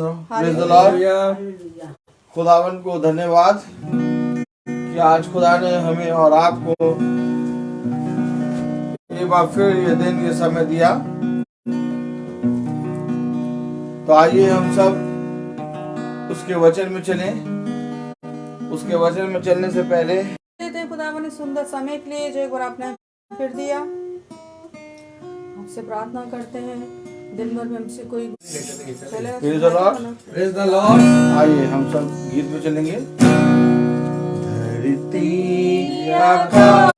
Praise the Lord. खुदावन को धन्यवाद कि आज खुदा ने हमें और आपको एक बार फिर ये दिन ये समय दिया। तो आइए हम सब उसके वचन में चलें। उसके वचन में चलने से पहले खुदावन ने सुंदर समय के लिए जो एक बार आपने फिर दिया, आपसे प्रार्थना करते हैं दिन भर में हमसे कोई प्रेज़ द लॉर्ड। आइए हम सब गीत में चलेंगे। धरती आकाश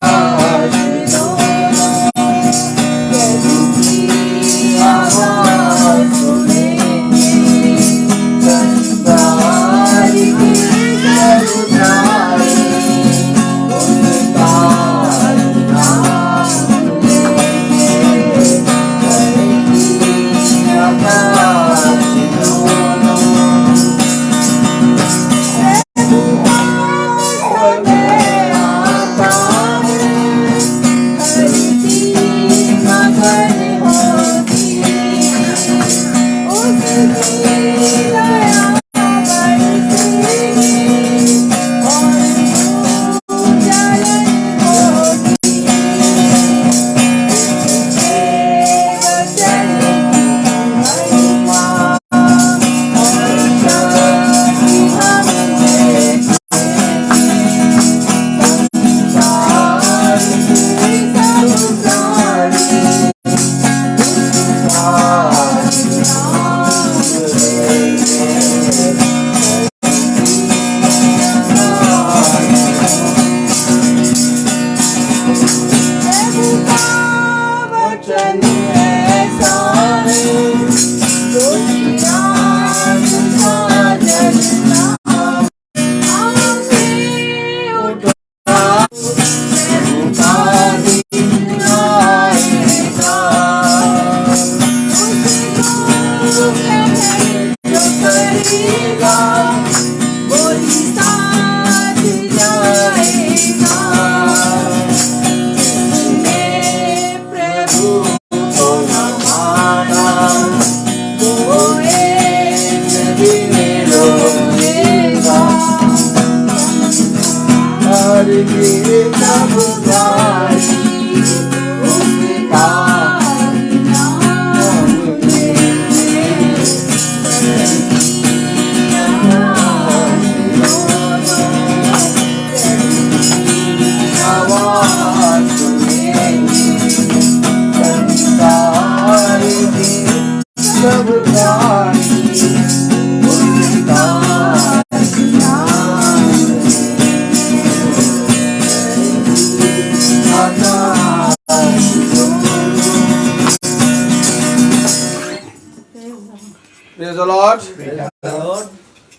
प्रेज़ द लॉर्ड।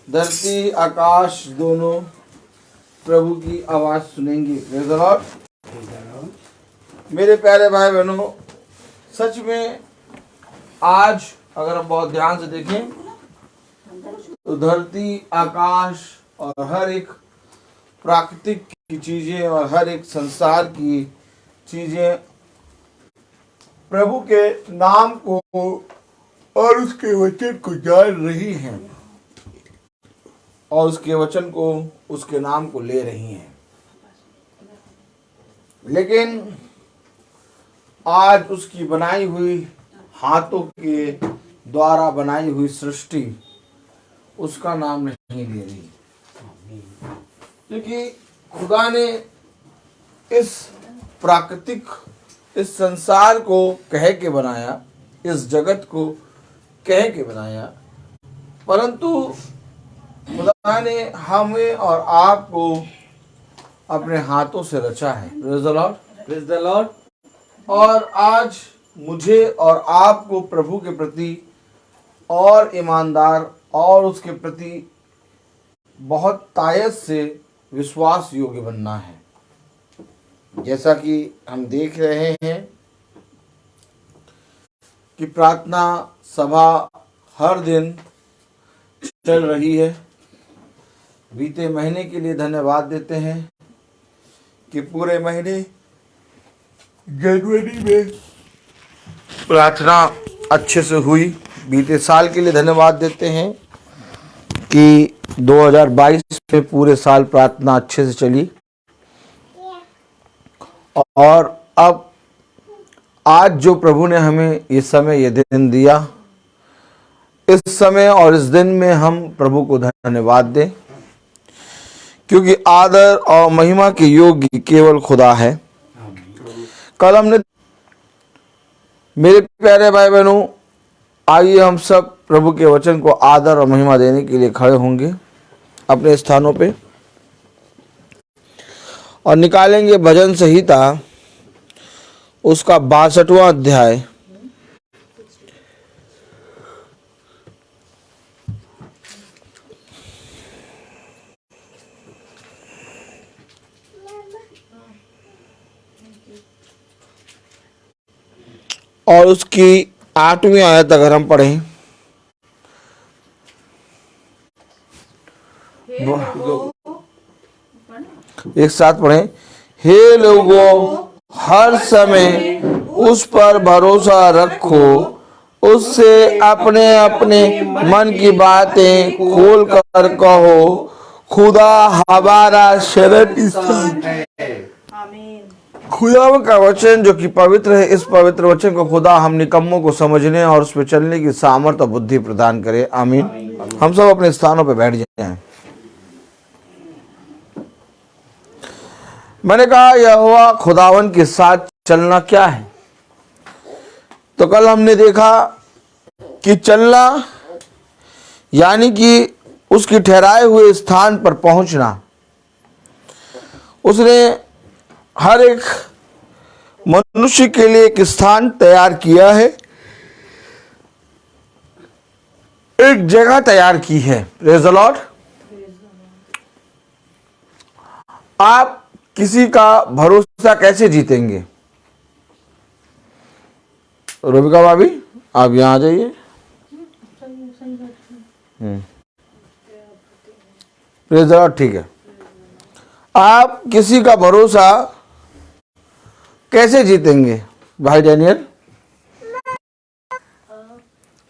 धरती आकाश दोनों प्रभु की आवाज सुनेंगे। Praise the Lord. मेरे प्यारे भाई बहनों, सच में आज अगर हम बहुत ध्यान से देखें तो धरती आकाश और हर एक प्राकृतिक की चीजें और हर एक संसार की चीजें प्रभु के नाम को और उसके वचन को जान रही हैं और उसके वचन को, उसके नाम को ले रही हैं। लेकिन आज उसकी बनाई हुई हाथों के द्वारा बनाई हुई सृष्टि उसका नाम नहीं ले रही, क्योंकि खुदा ने इस प्राकृतिक, इस संसार को कह के बनाया, इस जगत को कह के बनाया, परंतु खुदा ने हमें और आपको अपने हाथों से रचा है। Praise the Lord. Praise the Lord. और आज मुझे और आपको प्रभु के प्रति और ईमानदार और उसके प्रति बहुत तायत से विश्वास योग्य बनना है। जैसा कि हम देख रहे हैं कि प्रार्थना सभा हर दिन चल रही है। बीते महीने के लिए धन्यवाद देते हैं कि पूरे महीने जनवरी में प्रार्थना अच्छे से हुई। बीते साल के लिए धन्यवाद देते हैं कि 2022 में पूरे साल प्रार्थना अच्छे से चली और अब आज जो प्रभु ने हमें ये समय ये दिन दिया, इस समय और इस दिन में हम प्रभु को धन्यवाद दें, क्योंकि आदर और महिमा के योग्य केवल खुदा है। कल हमने, मेरे प्यारे भाई बहनों, आइए हम सब प्रभु के वचन को आदर और महिमा देने के लिए खड़े होंगे अपने स्थानों पे और निकालेंगे भजन संहिता उसका 62वां अध्याय। और उसकी 8वीं आयत अगर हम पढ़ें, एक साथ पढ़ें। हे लोगों, हर समय उस पर भरोसा रखो, उससे अपने अपने मन की बातें खोल कर कहो, खुदा हमारा शरण स्थान है। खुदा का वचन जो कि पवित्र है, इस पवित्र वचन को खुदा हम निकम्मों को समझने और उस पर चलने की सामर्थ और बुद्धि प्रदान करे। आमीन। हम सब अपने स्थानों पर बैठ जाएं। मैंने कहा यहोवा खुदावन के साथ चलना क्या है, तो कल हमने देखा कि चलना यानी कि उसकी ठहराए हुए स्थान पर पहुंचना। उसने हर एक मनुष्य के लिए एक स्थान तैयार किया है, एक जगह तैयार की है। Praise the Lord. आप किसी का भरोसा कैसे जीतेंगे? रोबिका भाभी, आप यहाँ आ जाइए। Praise the Lord. ठीक है, आप किसी का भरोसा कैसे जीतेंगे? भाई डैनियल,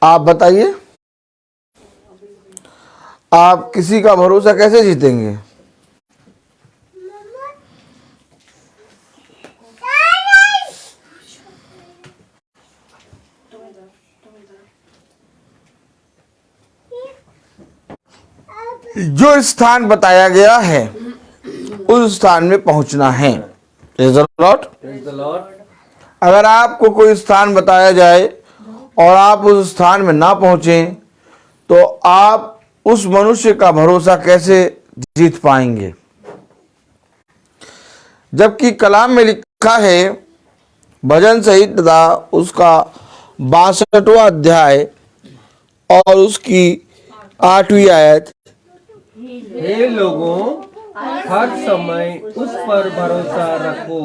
आप बताइए, आप किसी का भरोसा कैसे जीतेंगे? जो स्थान बताया गया है उस स्थान में पहुंचना है। Praise the Lord. अगर आपको कोई स्थान बताया जाए और आप उस स्थान में ना पहुंचे तो आप उस मनुष्य का भरोसा कैसे जीत पाएंगे? जबकि कलाम में लिखा है, भजन संहिता उसका 62वां अध्याय और उसकी 8वीं आयत। हे लोगों, हर समय उस पर भरोसा रखो,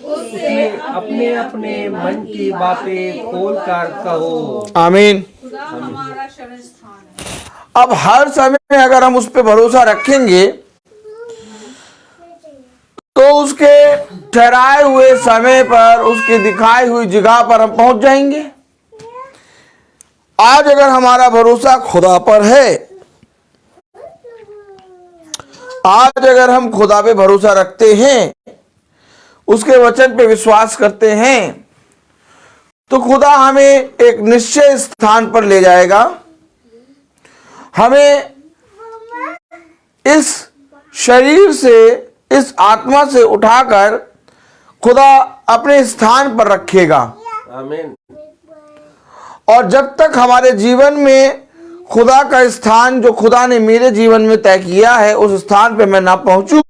उसने अपने अपने मन की बातें खोल कर कहो। आमीन। हमारा शरण स्थान है। अब हर समय अगर हम उस पर भरोसा रखेंगे तो उसके ठहराए हुए समय पर, उसकी दिखाई हुई जगह पर हम पहुंच जाएंगे। आज अगर हमारा भरोसा खुदा पर है, आज अगर हम खुदा पे भरोसा रखते हैं, उसके वचन पे विश्वास करते हैं, तो खुदा हमें एक निश्चय स्थान पर ले जाएगा। हमें इस शरीर से, इस आत्मा से उठाकर खुदा अपने स्थान पर रखेगा। आमीन। और जब तक हमारे जीवन में खुदा का स्थान जो खुदा ने मेरे जीवन में तय किया है उस स्थान पे मैं ना पहुंचूं,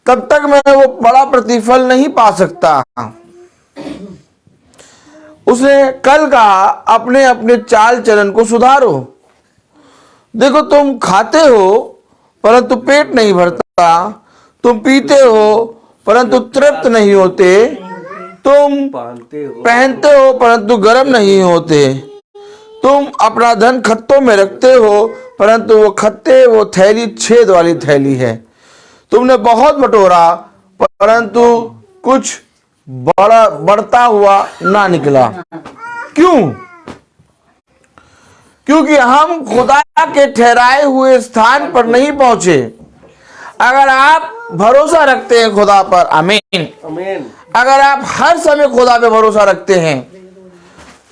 तब तक मैं वो बड़ा प्रतिफल नहीं पा सकता। उसने कल कहा, अपने अपने चाल चलन को सुधारो। देखो, तुम खाते हो परंतु पेट नहीं भरता, तुम पीते हो परंतु तृप्त नहीं होते, तुम पहनते हो परंतु गर्म नहीं होते, तुम अपना धन खत्तों में रखते हो परंतु वो खत्ते, वो थैली छेद वाली थैली है। तुमने बहुत बटोरा परंतु कुछ बढ़ता हुआ ना निकला। क्यों? क्योंकि हम खुदा के ठहराए हुए स्थान पर नहीं पहुंचे। अगर आप भरोसा रखते हैं खुदा पर, आमीन, आमीन। अगर आप हर समय खुदा पे भरोसा रखते हैं,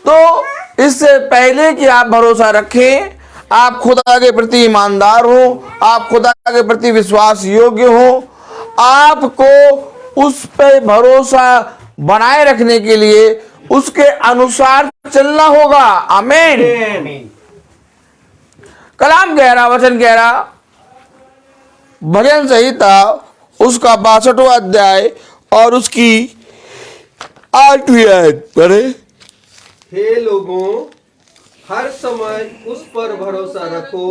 तो इससे पहले कि आप भरोसा रखें, आप खुदा के प्रति ईमानदार हो, आप खुदा के प्रति विश्वास योग्य हो, आपको उस पे भरोसा बनाए रखने के लिए उसके अनुसार चलना होगा। आमीन। आमीन। कलाम कह रहा, वचन कह रहा, भजन संहिता उसका 62वां अध्याय और उसकी 8वीं आयत पढ़े। हे लोगों, हर समय उस पर भरोसा रखो,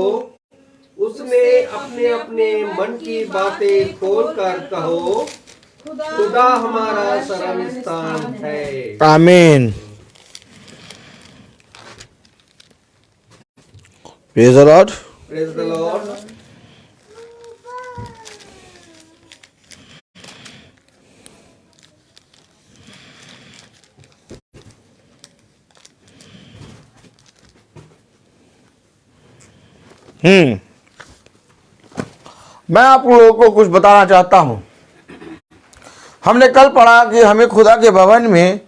उसने अपने अपने मन की बातें खोल कर कहो, खुदा हमारा शरण स्थान है। आमीन। Praise the Lord. Praise the Lord. मैं आप लोगों को कुछ बताना चाहता हूं। हमने कल पढ़ा कि हमें खुदा के भवन में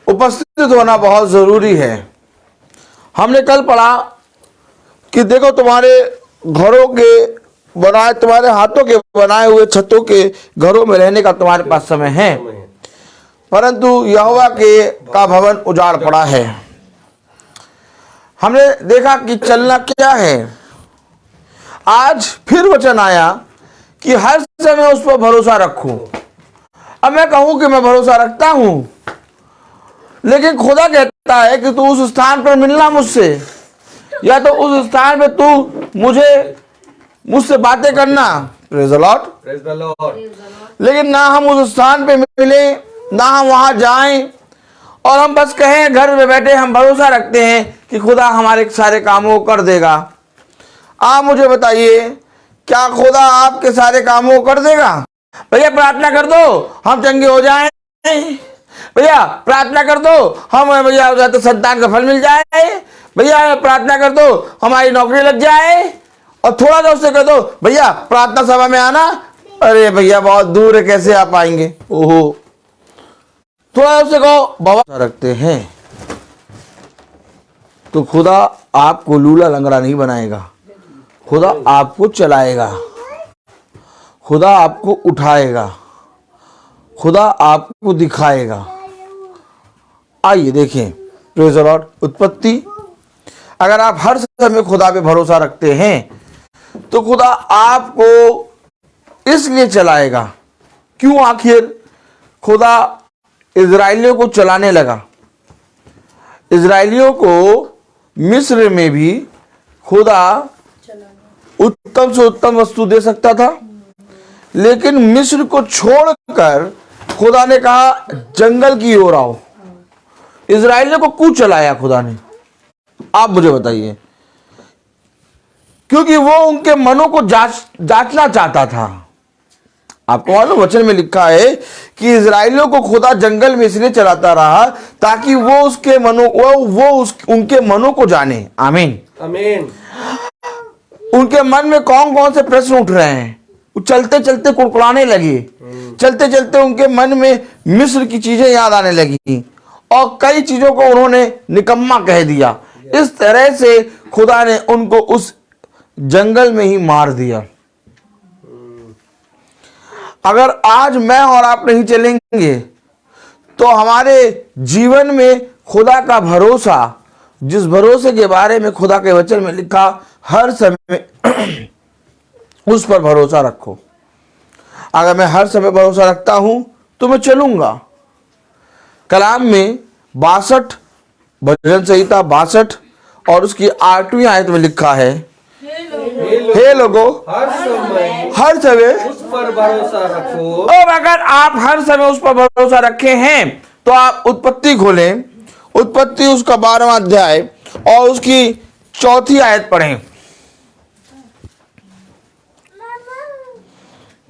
उपस्थित होना बहुत जरूरी है। हमने कल पढ़ा कि देखो, तुम्हारे घरों के बनाए, तुम्हारे हाथों के बनाए हुए छतों के घरों में रहने का तुम्हारे पास समय है, परंतु यहोवा के का भवन उजाड़ पड़ा है। हमने देखा कि चलना क्या है। आज फिर वचन आया कि हर समय उस पर भरोसा रखो। अब मैं कहूं कि मैं भरोसा रखता हूं, लेकिन खुदा कहता है कि तू उस स्थान पर मिलना मुझसे, या तो उस स्थान पे तू मुझसे बातें करना। Praise the Lord. Praise the Lord. लेकिन ना हम उस स्थान पे मिले, ना हम वहां जाएं, और हम बस कहें घर में बैठे हम भरोसा रखते हैं कि खुदा हमारे सारे कामों को कर देगा। आप मुझे बताइए, क्या खुदा आपके सारे कामों को कर देगा? भैया प्रार्थना कर दो हम चंगे हो जाएं, भैया प्रार्थना कर दो हम, भैया तो संतान का फल मिल जाए, भैया प्रार्थना कर दो हमारी नौकरी लग जाए, और थोड़ा सा उससे कह दो भैया प्रार्थना सभा में आना, अरे भैया बहुत दूर है कैसे आ पाएंगे। ओहो, थोड़ा उससे कहो बाबा रखते हैं तो खुदा आपको लूला लंगड़ा नहीं बनाएगा। खुदा आपको चलाएगा, खुदा आपको उठाएगा, खुदा आपको दिखाएगा। आइए देखें, प्रेज़ द लॉर्ड। उत्पत्ति, अगर आप हर समय खुदा पे भरोसा रखते हैं तो खुदा आपको इसलिए चलाएगा। क्यों आखिर खुदा इजराइलियों को चलाने लगा? इजराइलियों को मिस्र में भी खुदा उत्तम से उत्तम वस्तु दे सकता था, लेकिन मिस्र को छोड़कर खुदा ने कहा जंगल की ओर आओ। इजराइलियों को क्यों चलाया खुदा ने? आप मुझे बताइए। क्योंकि वो उनके मनों को जांचना चाहता था। आपको मालूम वचन में लिखा है कि इजराइलियों को खुदा जंगल में इसलिए चलाता रहा ताकि वो उसके मनों उनके मनों को जाने। आमीन, आमीन। उनके मन में कौन कौन से प्रश्न उठ रहे हैं। वो चलते चलते कुड़कुड़ाने लगे, चलते चलते उनके मन में मिस्र की चीजें याद आने लगी और कई चीजों को उन्होंने निकम्मा कह दिया। इस तरह से खुदा ने उनको उस जंगल में ही मार दिया। अगर आज मैं और आप नहीं चलेंगे तो हमारे जीवन में खुदा का भरोसा, जिस भरोसे के बारे में खुदा के वचन में लिखा हर समय उस पर भरोसा रखो। अगर मैं हर समय भरोसा रखता हूं तो मैं चलूंगा। कलाम में 62, भजन संहिता 62 और उसकी 8वीं आयत में लिखा है, हे लोगों हर समय उस पर भरोसा रखो। और अगर आप हर समय उस पर भरोसा रखे हैं तो आप उत्पत्ति खोलें, उत्पत्ति उसका 12वां अध्याय और उसकी 4थी आयत पढ़ें।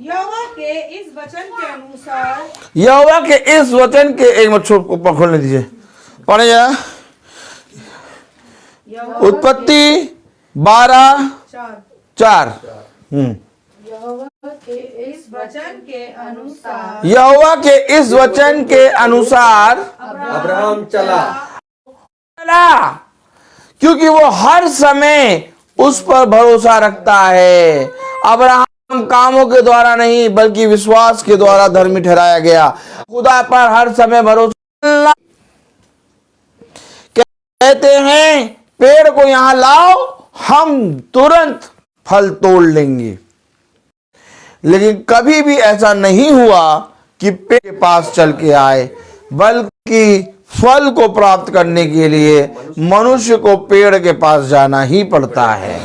यहोवा के इस वचन के अनुसार, यहोवा के इस वचन के, एक मिनट ऊपर खोलने दीजिए, पढ़े जरा। उत्पत्ति 12:4। यहोवा के इस वचन के अनुसार यहोवा के इस वचन के अनुसार अब्राहम चला, क्योंकि वो हर समय उस पर भरोसा रखता है। अब्राहम कामों के द्वारा नहीं बल्कि विश्वास के द्वारा धर्मी ठहराया गया। खुदा पर हर समय भरोसा। कहते हैं पेड़ को यहां लाओ, हम तुरंत फल तोड़ लेंगे, लेकिन कभी भी ऐसा नहीं हुआ कि पेड़ के पास चल के आए, बल्कि फल को प्राप्त करने के लिए मनुष्य को पेड़ के पास जाना ही पड़ता है।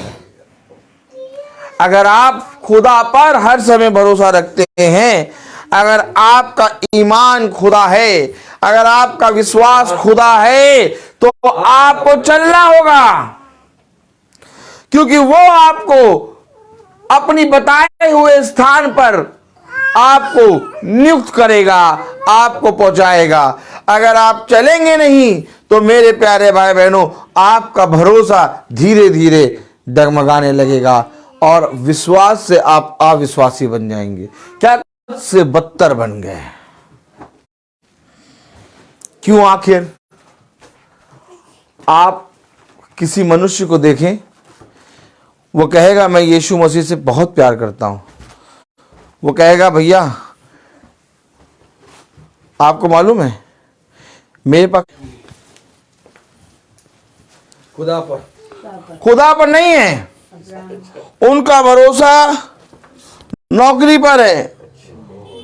अगर आप खुदा पर हर समय भरोसा रखते हैं, अगर आपका ईमान खुदा है, अगर आपका विश्वास खुदा है, तो आपको चलना होगा, क्योंकि वो आपको अपनी बताए हुए स्थान पर आपको नियुक्त करेगा, आपको पहुंचाएगा। अगर आप चलेंगे नहीं तो मेरे प्यारे भाई बहनों, आपका भरोसा धीरे धीरे डगमगाने लगेगा और विश्वास से आप अविश्वासी बन जाएंगे, क्या से बदतर बन गए। क्यों? आखिर आप किसी मनुष्य को देखें, वो कहेगा मैं यीशु मसीह से बहुत प्यार करता हूं। वो कहेगा भैया आपको मालूम है मेरे पास खुदा पर नहीं है, उनका भरोसा नौकरी पर है,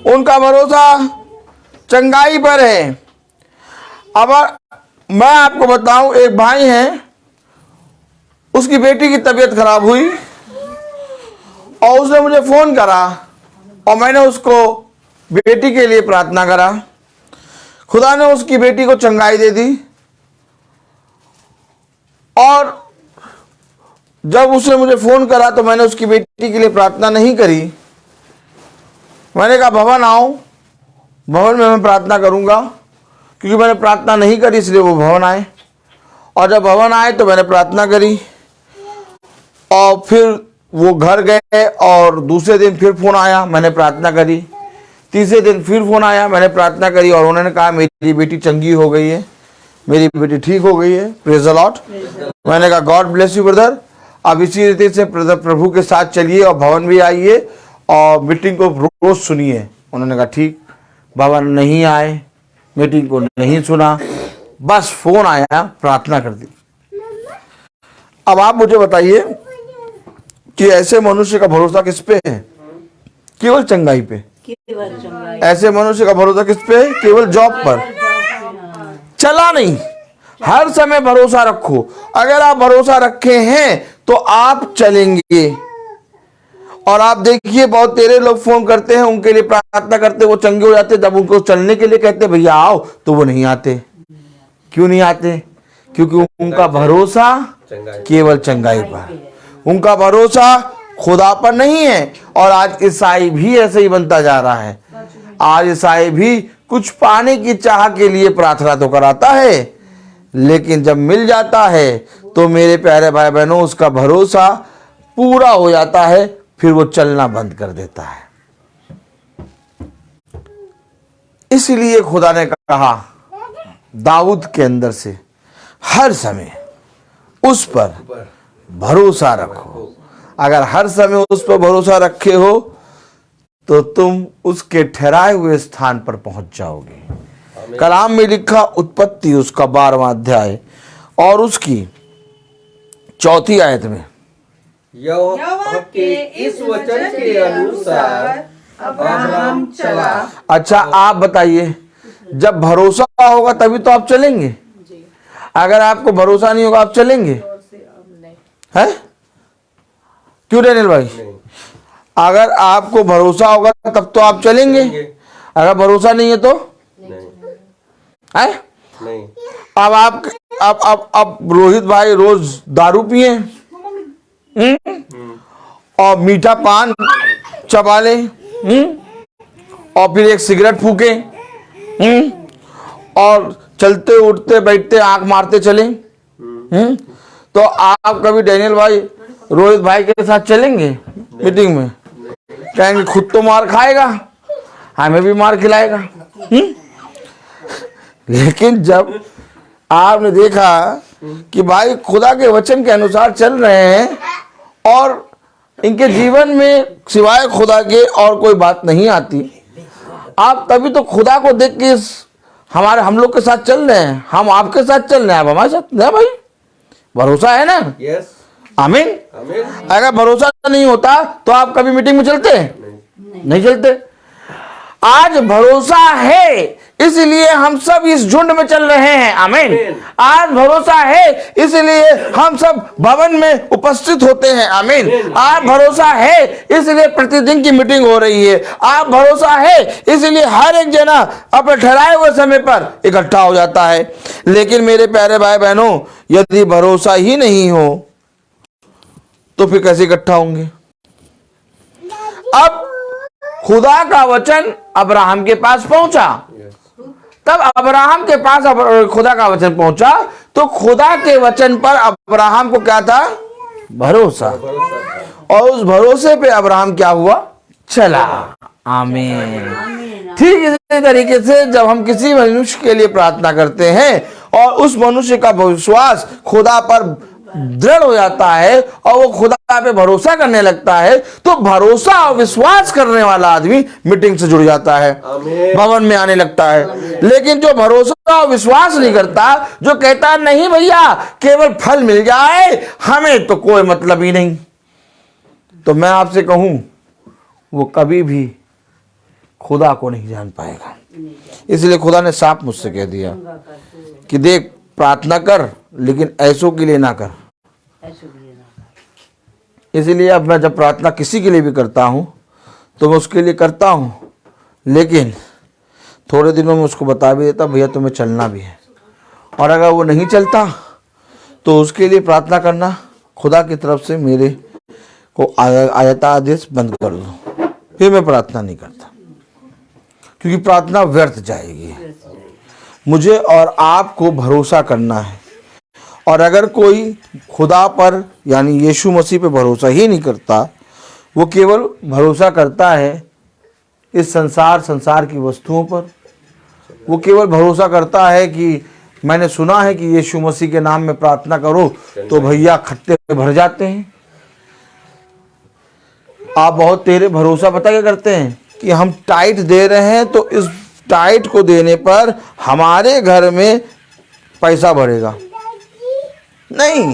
उनका भरोसा चंगाई पर है। अब मैं आपको बताऊं, एक भाई है, उसकी बेटी की तबीयत खराब हुई और उसने मुझे फोन करा और मैंने उसको बेटी के लिए प्रार्थना करा। खुदा ने उसकी बेटी को चंगाई दे दी। और जब उसने मुझे फोन करा तो मैंने उसकी बेटी के लिए प्रार्थना नहीं करी। मैंने कहा भवन आओ, भवन में मैं प्रार्थना करूंगा, क्योंकि मैंने प्रार्थना नहीं करी इसलिए वो भवन आए। और जब भवन आए तो मैंने प्रार्थना करी और फिर वो घर गए और दूसरे दिन फिर फोन आया, मैंने प्रार्थना करी। तीसरे दिन फिर फोन आया, मैंने प्रार्थना करी और उन्होंने कहा मेरी बेटी चंगी हो गई है, मेरी बेटी ठीक हो गई है। Praise the Lord. मैंने कहा गॉड ब्लेस यू ब्रदर, अब इसी रीति से प्रभु के साथ चलिए और भवन भी आइए और मीटिंग को रोज सुनिए। उन्होंने कहा ठीक। भवन नहीं आए, मीटिंग को नहीं सुना, बस फोन आया, प्रार्थना कर दी। अब आप मुझे बताइए कि ऐसे मनुष्य का भरोसा किस पे है? केवल चंगाई पे। ऐसे मनुष्य का भरोसा किस पे? केवल जॉब पर। चला नहीं, हर समय भरोसा रखो। अगर आप भरोसा रखे हैं तो आप चलेंगे। और आप देखिए बहुत तेरे लोग फोन करते हैं, उनके लिए प्रार्थना करते, वो चंगे हो जाते, जब उनको चलने के लिए कहते भैया आओ तो वो नहीं आते। क्यों नहीं आते? क्योंकि उनका भरोसा केवल चंगाई पर, उनका भरोसा खुदा पर नहीं है। और आज ईसाई भी ऐसे ही बनता जा रहा है। आज ईसाई भी कुछ पाने की चाह के लिए प्रार्थना तो कराता है, लेकिन जब मिल जाता है तो मेरे प्यारे भाई बहनों उसका भरोसा पूरा हो जाता है, फिर वो चलना बंद कर देता है। इसलिए खुदा ने कहा दाऊद के अंदर से हर समय उस पर भरोसा रखो। अगर हर समय उस पर भरोसा रखे हो तो तुम उसके ठहराए हुए स्थान पर पहुंच जाओगे। कलाम में लिखा उत्पत्ति उसका 12वां अध्याय और उसकी 4थी आयत में, यहोवा के इस वचन के अनुसार अब्राहम चला। अच्छा आप बताइए, जब भरोसा होगा तभी तो आप चलेंगे। अगर आपको भरोसा नहीं होगा आप चलेंगे? है क्यों डेनियल भाई? अगर आपको भरोसा होगा तब तो आप चलेंगे, अगर भरोसा नहीं है तो है नहीं। अब आप अब रोहित भाई रोज दारू पिए और मीठा पान चबा ले और फिर एक सिगरेट फूके और चलते उठते बैठते आंख मारते चले, तो आप कभी डैनियल भाई रोहित भाई के साथ चलेंगे मीटिंग में? कहेंगे खुद तो मार खाएगा, हमें भी मार खिलाएगा। लेकिन जब आपने देखा कि भाई खुदा के वचन के अनुसार चल रहे हैं और इनके जीवन में सिवाय खुदा के और कोई बात नहीं आती, आप तभी तो खुदा को देख के हम लोग के साथ चल रहे हैं, हम आपके साथ चल रहे हैं, आप हमारे साथ नहीं भाई। भरोसा है ना? यस, आमीन। अगर भरोसा नहीं होता तो आप कभी मीटिंग में चलते? नहीं चलते। आज भरोसा है इसलिए हम सब इस झुंड में चल रहे हैं। आमीन। आज भरोसा है इसलिए हम सब भवन में उपस्थित होते हैं। आमीन। आज भरोसा है इसलिए प्रतिदिन की मीटिंग हो रही है। आज भरोसा है इसलिए हर एक जना अपने ठहराए हुए समय पर इकट्ठा हो जाता है। लेकिन मेरे प्यारे भाई बहनों, यदि भरोसा ही नहीं हो तो फिर कैसे इकट्ठा होंगे? अब खुदा का वचन अब्राहम के पास पहुंचा, तब अब्राहम के पास खुदा का वचन पहुंचा तो खुदा के वचन पर अब्राहम को क्या था? भरोसा। और उस भरोसे पे अब्राहम क्या हुआ? चला। आमीन। ठीक इसी तरीके से जब हम किसी मनुष्य के लिए प्रार्थना करते हैं और उस मनुष्य का विश्वास खुदा पर दृढ़ हो जाता है और वो खुदा पे भरोसा करने लगता है, तो भरोसा और विश्वास करने वाला आदमी मीटिंग से जुड़ जाता है, भवन में आने लगता है। लेकिन जो भरोसा और विश्वास नहीं करता, जो कहता नहीं भैया केवल फल मिल जाए, हमें तो कोई मतलब ही नहीं, तो मैं आपसे कहूं वो कभी भी खुदा को नहीं जान पाएगा। इसलिए खुदा ने साफ मुझसे कह दिया कि देख, प्रार्थना कर लेकिन ऐसों के लिए ना कर। इसलिए अब मैं जब प्रार्थना किसी के लिए भी करता हूं तो मैं उसके लिए करता हूं, लेकिन थोड़े दिनों में उसको बता भी देता भैया तुम्हें चलना भी है। और अगर वो नहीं चलता तो उसके लिए प्रार्थना करना खुदा की तरफ से मेरे को आयतादेश बंद कर दो, फिर मैं प्रार्थना नहीं करता, क्योंकि प्रार्थना व्यर्थ जाएगी। मुझे और आपको भरोसा करना है। और अगर कोई खुदा पर यानी यीशु मसीह पे भरोसा ही नहीं करता, वो केवल भरोसा करता है इस संसार की वस्तुओं पर, वो केवल भरोसा करता है कि मैंने सुना है कि यीशु मसीह के नाम में प्रार्थना करो तो भैया खट्टे भर जाते हैं। आप बहुत तेरे भरोसा पता क्या करते हैं कि हम टाइट दे रहे हैं तो इस टाइट को देने पर हमारे घर में पैसा बढ़ेगा। नहीं,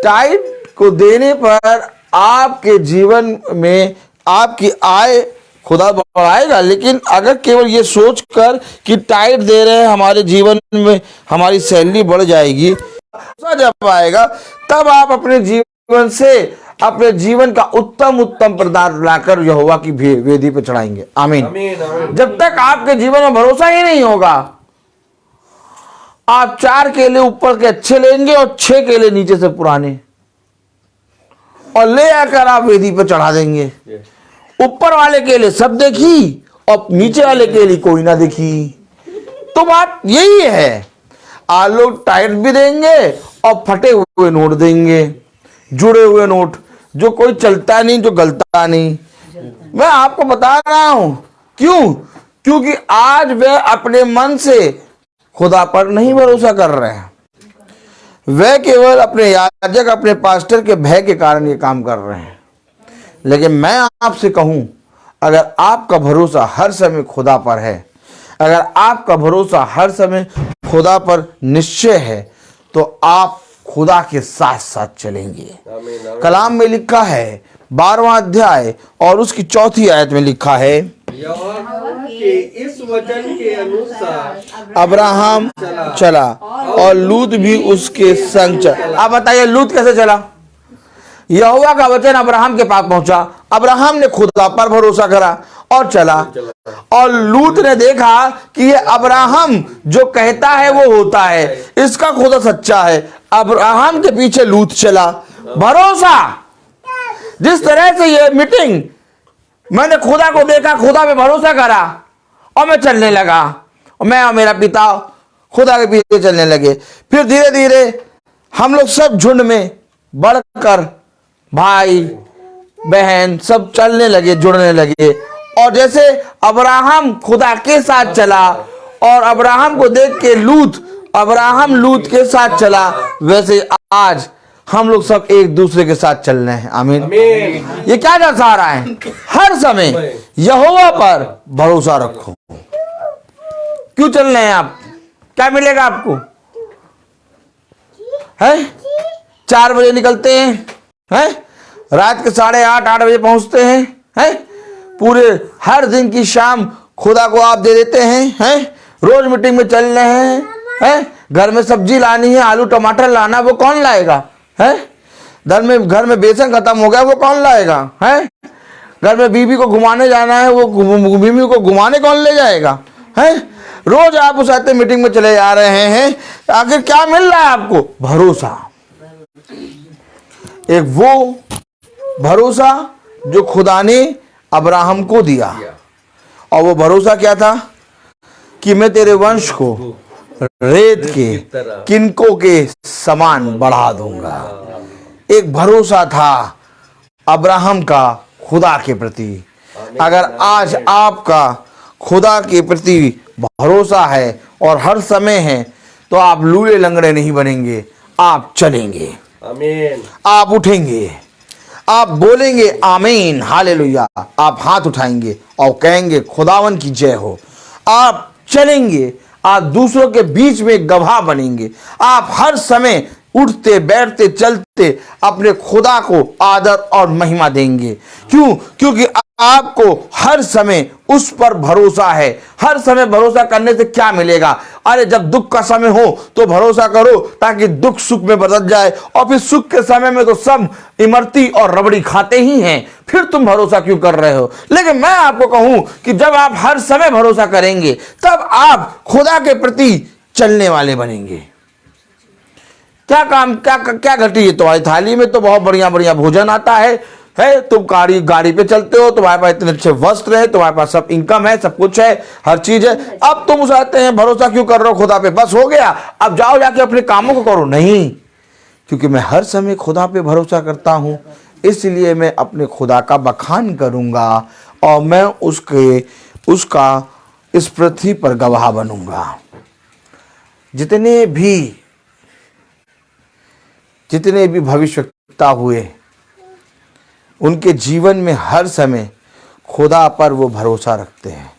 टाइट को देने पर आपके जीवन में आपकी आय खुदा बढ़ाएगा। लेकिन अगर केवल ये सोचकर कि टाइट दे रहे हैं हमारे जीवन में हमारी सैलरी बढ़ जाएगी, जब आएगा तब आप अपने जीवन से अपने जीवन का उत्तम प्रदान लाकर यहोवा की वेदी पे चढ़ाएंगे। आमीन। जब तक आपके जीवन में भरोसा ही नहीं होगा, आप 4 केले ऊपर के अच्छे लेंगे और 6 केले नीचे से पुराने, और ले आकर आप वेदी पे चढ़ा देंगे। ऊपर वाले केले सब देखी और नीचे वाले केले कोई ना देखी। तो बात यही है, आप लोग टाइट भी देंगे और फटे हुए नोट देंगे, जुड़े हुए नोट, जो कोई चलता नहीं, जो गलता नहीं। मैं आपको बता रहा हूं क्यों? क्योंकि आज वे अपने मन से खुदा पर नहीं भरोसा कर रहे हैं, वे केवल अपने याजक अपने पास्टर के भय के कारण ये काम कर रहे हैं। लेकिन मैं आपसे कहूं, अगर आपका भरोसा हर समय खुदा पर है, अगर आपका भरोसा हर समय खुदा पर निश्चय है, तो आप खुदा के साथ साथ चलेंगे। कलाम में लिखा है 12वां अध्याय और उसकी 4थी आयत में लिखा है, यहोवा के इस वचन के अनुसार अब्राहम चला और लूत भी उसके संग चला। आप बताइए लूत कैसे चला? यहोवा का वचन अब्राहम के पास पहुंचा, अब्राहम ने खुदा पर भरोसा करा और चला। और लूत ने देखा कि ये अब्राहम जो कहता है वो होता है, इसका खुदा सच्चा है। अब्राहम के पीछे लूत चला। भरोसा, जिस तरह से ये मीटिंग, मैंने खुदा को देखा, खुदा पे भरोसा करा और मैं चलने लगा, और मैं और मेरा पिता खुदा के पीछे चलने लगे। फिर धीरे धीरे हम लोग सब झुंड में बढ़कर भाई बहन सब चलने लगे, जुड़ने लगे। और जैसे अब्राहम खुदा के साथ चला और अब्राहम को देख के अब्राहम लूत के साथ चला, वैसे आज हम लोग सब एक दूसरे के साथ चल रहे हैं। आमीन। ये क्या दर्शा रहा है? हर समय यहोवा पर भरोसा रखो। क्यों चल रहे हैं आप? क्या मिलेगा आपको? है 4 बजे निकलते हैं, रात के 8:30 बजे पहुंचते हैं, पूरे हर दिन की शाम खुदा को आप दे देते हैं, रोज मीटिंग में चल रहे हैं, घर में सब्जी लानी है, आलू टमाटर लाना, वो कौन लाएगा? घर में बेसन खत्म हो गया, वो कौन लाएगा? घर में बीवी को घुमाने जाना है, वो बीवी को घुमाने कौन ले जाएगा? रोज आप उस आते मीटिंग में चले जा रहे हैं, आखिर क्या मिल रहा है आपको? भरोसा। एक वो भरोसा जो खुदा ने अब्राहम को दिया, और वो भरोसा क्या था? कि मैं तेरे वंश को रेत के किनकों के समान बढ़ा दूंगा। एक भरोसा था अब्राहम का खुदा के प्रति। अगर आज आपका खुदा के प्रति भरोसा है और हर समय है, तो आप लूले लंगड़े नहीं बनेंगे, आप चलेंगे। आमीन। आप उठेंगे, आप बोलेंगे आमीन, हालेलुया। आप हाथ उठाएंगे और कहेंगे खुदावन की जय हो। आप चलेंगे, आप दूसरों के बीच में गवाह बनेंगे। आप हर समय उठते बैठते चलते अपने खुदा को आदर और महिमा देंगे। क्यों? क्योंकि आपको हर समय उस पर भरोसा है। हर समय भरोसा करने से क्या मिलेगा? अरे जब दुख का समय हो तो भरोसा करो, ताकि दुख सुख में बदल जाए, और फिर सुख के समय में तो सब इमरती और रबड़ी खाते ही हैं, फिर तुम भरोसा क्यों कर रहे हो? लेकिन मैं आपको कहूं कि जब आप हर समय भरोसा करेंगे, तब आप खुदा के प्रति चलने वाले बनेंगे। क्या काम, क्या घटी है तुम्हारी थाली में? तो बहुत बढ़िया बढ़िया भोजन आता है, तुम गाड़ी पे चलते हो, तुम्हारे पास इतने अच्छे वस्त्र है, तुम्हारे पास सब इनकम है, सब कुछ है, हर चीज है। अब तुम चाहते हैं भरोसा क्यों कर रहे हो खुदा पे? बस हो गया, अब जाओ जाके अपने कामों को करो। नहीं, क्योंकि मैं हर समय खुदा पे भरोसा करता हूं, इसलिए मैं अपने खुदा का बखान करूंगा और मैं उसका इस पृथ्वी पर गवाह बनूंगा। जितने भी भविष्यवक्ता हुए, उनके जीवन में हर समय खुदा पर वो भरोसा रखते हैं,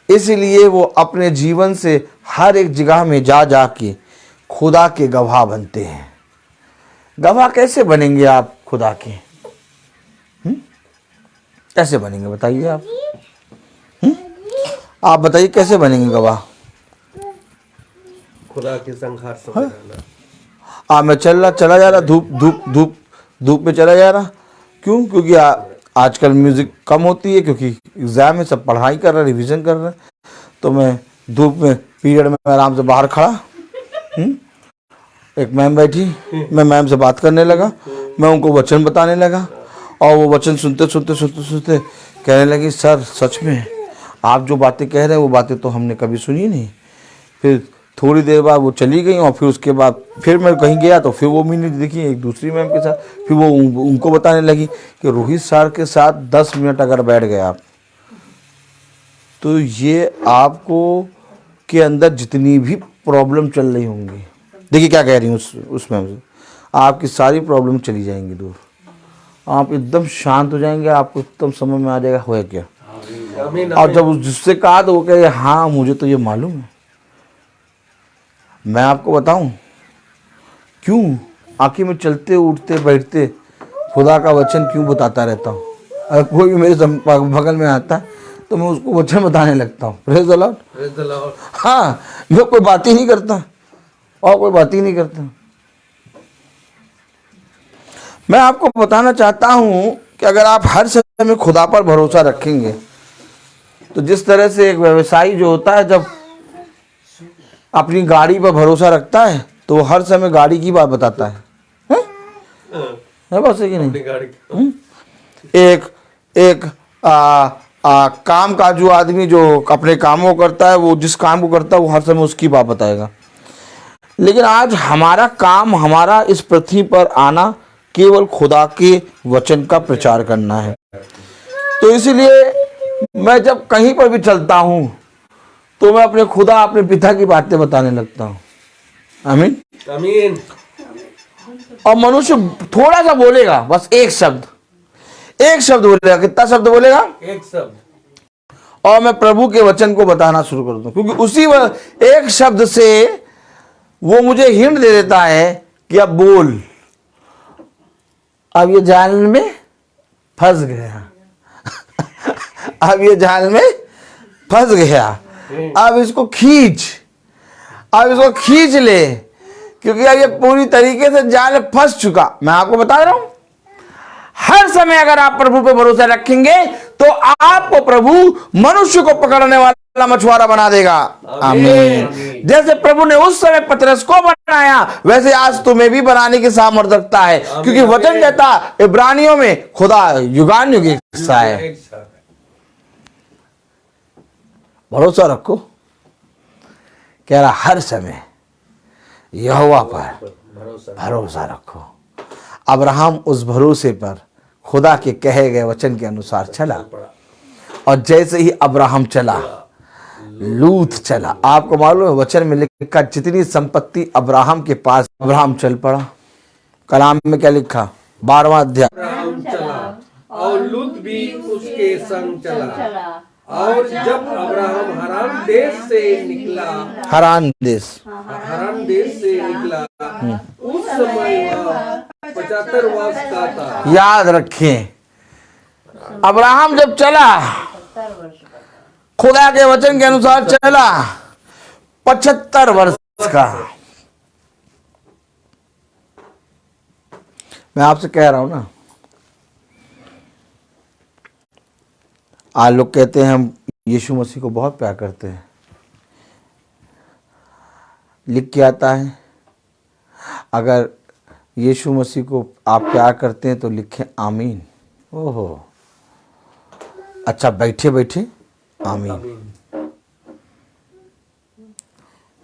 इसलिए वो अपने जीवन से हर एक जगह में जा के खुदा के गवाह बनते हैं। गवाह कैसे बनेंगे आप खुदा के? कैसे बनेंगे बताइए आप? आप बताइए कैसे बनेंगे गवाह? खुदा के संघार से मैं चला जा रहा, धूप में चला जा रहा। क्यों? क्योंकि आजकल म्यूजिक कम होती है, क्योंकि एग्जाम में सब पढ़ाई कर रहे हैं, रिवीजन कर रहे हैं, तो मैं धूप में पीरियड में आराम से बाहर खड़ा, एक मैम बैठी, मैं मैम से बात करने लगा, मैं उनको वचन बताने लगा, और वो वचन सुनते कहने लगी, सर सच में आप जो बातें कह रहे हैं वो बातें तो हमने कभी सुनी नहीं। फिर थोड़ी देर बाद वो चली गई, और फिर उसके बाद फिर मैं कहीं गया तो फिर वो मिनट देखी एक दूसरी मैम के साथ, फिर वो उनको बताने लगी कि रोहित सर के साथ 10 मिनट अगर बैठ गए आप, तो ये आपको के अंदर जितनी भी प्रॉब्लम चल रही होंगी, देखिए क्या कह रही हूँ उस मैम से, आपकी सारी प्रॉब्लम चली जाएंगी दूर, आप एकदम शांत हो जाएंगे, आपको एकदम समझ में आ जाएगा होया क्या। और जब जिससे कहा तो वो कहे हाँ मुझे तो ये मालूम है। मैं आपको बताऊं क्यों आखिर में चलते उठते बैठते खुदा का वचन क्यों बताता रहता हूँ। अगर कोई भी मेरे बगल में आता है तो मैं उसको वचन बताने लगता हूँ। Praise the Lord. हाँ, मैं कोई बात ही नहीं करता, और कोई बात ही नहीं करता। मैं आपको बताना चाहता हूँ कि अगर आप हर समय में खुदा पर भरोसा रखेंगे, तो जिस तरह से एक व्यवसायी जो होता है जब अपनी गाड़ी पर भरोसा रखता है तो वो हर समय गाड़ी की बात बताता है बस है कि नहीं? एक काम काजू आदमी जो अपने कामों को करता है, वो जिस काम को करता है वो हर समय उसकी बात बताएगा। लेकिन आज हमारा काम, हमारा इस पृथ्वी पर आना केवल खुदा के वचन का प्रचार करना है। तो इसीलिए मैं जब कहीं पर भी चलता हूं तो मैं अपने खुदा, अपने पिता की बातें बताने लगता हूं। आमीन आमीन। और मनुष्य थोड़ा सा बोलेगा, बस एक शब्द बोलेगा। कितना शब्द बोलेगा? एक शब्द। और मैं प्रभु के वचन को बताना शुरू कर दूं, क्योंकि उसी एक शब्द से वो मुझे हिंट दे देता है कि अब बोल, अब ये जाल में फंस गया अब ये जाल में फंस गया, अब इसको खींच ले, क्योंकि अब ये पूरी तरीके से जाल में फंस चुका। मैं आपको बता रहा हूं, हर समय अगर आप प्रभु पे भरोसा रखेंगे तो आपको प्रभु मनुष्य को पकड़ने वाला मछुआरा बना देगा। आमीन। जैसे प्रभु ने उस समय पतरस को बनाया, वैसे आज तुम्हें भी बनाने की सामर्थ्य रखता है, क्योंकि वचन कहता इब्रानियों में खुदा युगान युग एक सा है। भरोसा रखो, कह रहा हर समय यहोवा पर भरोसा रखो। अब्राहम उस भरोसे पर खुदा के कहे गए वचन के अनुसार चला, और जैसे ही अब्राहम चला, लूत चला। आपको मालूम है वचन में लिखा जितनी संपत्ति अब्राहम के पास, अब्राहम चल पड़ा। कलाम में क्या लिखा? 12वां अध्याय। अब्राहम चला और लूत भी उसके संग चला। और जब अब्राहम हरान देश से निकला, हरान देश से निकला, उस समय वह 75 वर्ष का था। याद रखें, अब्राहम जब चला, खुदा के वचन के अनुसार चला, 75 वर्ष का। मैं आपसे कह रहा हूं ना, आज लोग कहते हैं हम यीशु मसीह को बहुत प्यार करते हैं। लिख के आता है, अगर यीशु मसीह को आप प्यार करते हैं तो लिखें आमीन। ओहो, अच्छा, बैठे बैठे आमीन।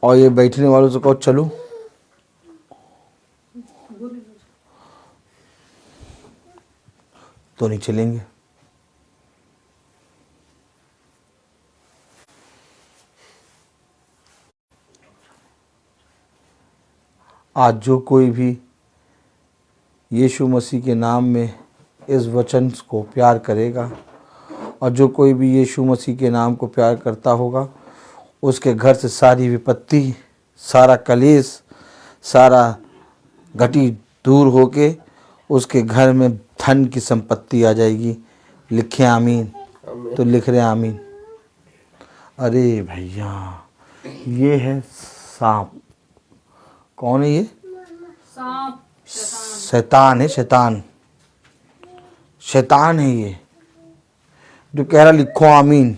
और ये बैठने वालों से कहो चलो, तो नहीं चलेंगे। आज जो कोई भी यीशु मसीह के नाम में इस वचन को प्यार करेगा, और जो कोई भी यीशु मसीह के नाम को प्यार करता होगा, उसके घर से सारी विपत्ति, सारा कलेश, सारा घटी दूर होके उसके घर में धन की संपत्ति आ जाएगी। लिखे आमीन। तो लिख रहे आमीन। अरे भैया, ये है सांप। कौन है ये? सांप, शैतान है, शैतान है ये, जो कह रहा लिखो आमीन।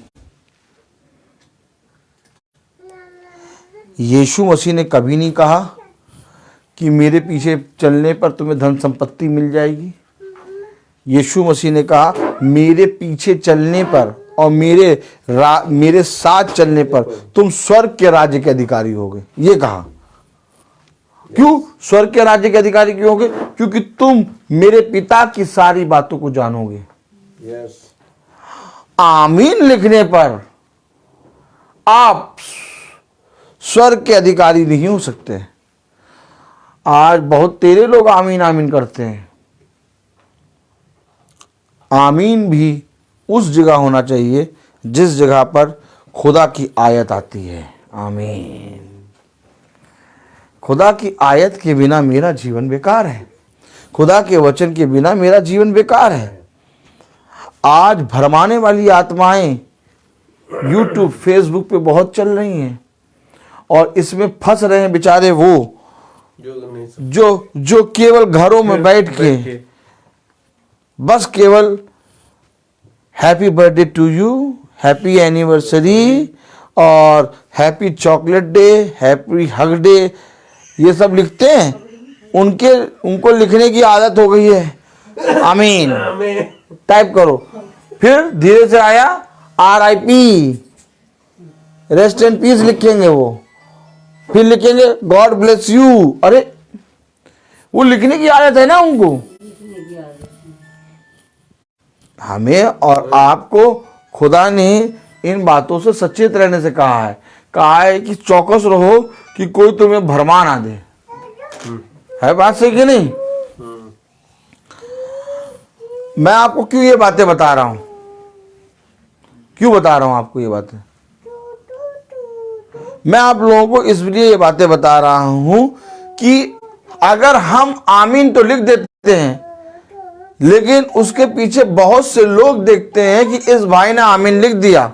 यीशु मसीह ने कभी नहीं कहा कि मेरे पीछे चलने पर तुम्हें धन संपत्ति मिल जाएगी। यीशु मसीह ने कहा मेरे पीछे चलने पर और मेरे साथ चलने पर तुम स्वर्ग के राज्य के अधिकारी होगे। ये कहा। क्यों स्वर्ग के राज्य के अधिकारी क्यों होगे? क्योंकि तुम मेरे पिता की सारी बातों को जानोगे। यस। आमीन लिखने पर आप स्वर्ग के अधिकारी नहीं हो सकते। आज बहुत तेरे लोग आमीन आमीन करते हैं। आमीन भी उस जगह होना चाहिए जिस जगह पर खुदा की आयत आती है। आमीन। खुदा की आयत के बिना मेरा जीवन बेकार है। खुदा के वचन के बिना मेरा जीवन बेकार है। आज भरमाने वाली आत्माएं YouTube, Facebook पे बहुत चल रही हैं, और इसमें फंस रहे हैं बेचारे वो जो केवल घरों में बैठ के बस केवल happy birthday to you, happy anniversary और happy chocolate day, happy hug day, ये सब लिखते हैं। उनको लिखने की आदत हो गई है। आमीन टाइप करो, फिर धीरे से आया RIP, रेस्ट एंड पीस लिखेंगे वो, फिर लिखेंगे गॉड ब्लेस यू। अरे वो लिखने की आदत है ना उनको। हमें और आपको खुदा ने इन बातों से सचेत रहने से कहा है कि चौकस रहो कि कोई तुम्हें भरमा ना दे। है बात सही कि नहीं? मैं आपको क्यों ये बातें बता रहा हूं? क्यों बता रहा हूं आपको ये बातें? मैं आप लोगों को इसलिए ये बातें बता रहा हूं कि अगर हम आमीन तो लिख देते हैं, लेकिन उसके पीछे बहुत से लोग देखते हैं कि इस भाई ने आमीन लिख दिया,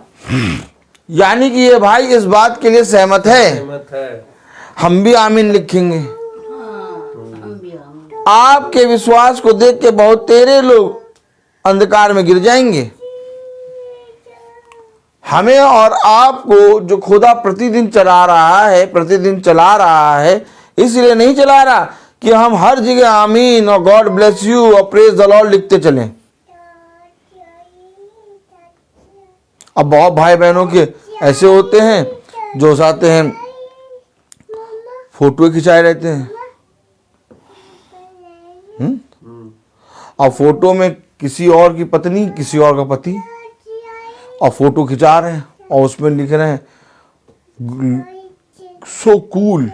यानी कि ये भाई इस बात के लिए सहमत है, हम भी आमीन लिखेंगे। आपके विश्वास को देख के बहुत तेरे लोग अंधकार में गिर जाएंगे। हमें और आपको जो खुदा प्रतिदिन चला रहा है, इसलिए नहीं चला रहा कि हम हर जगह आमीन और गॉड ब्लेस यू और प्रेज द लॉर्ड लिखते चलें। अब बहुत भाई बहनों के ऐसे होते हैं जो चाहते हैं फोटो खिंचाए रहते हैं, और फोटो में किसी और की पत्नी, किसी और का पति, और फोटो खिंचा रहे हैं और उसमें लिख रहे हैं सो कूल,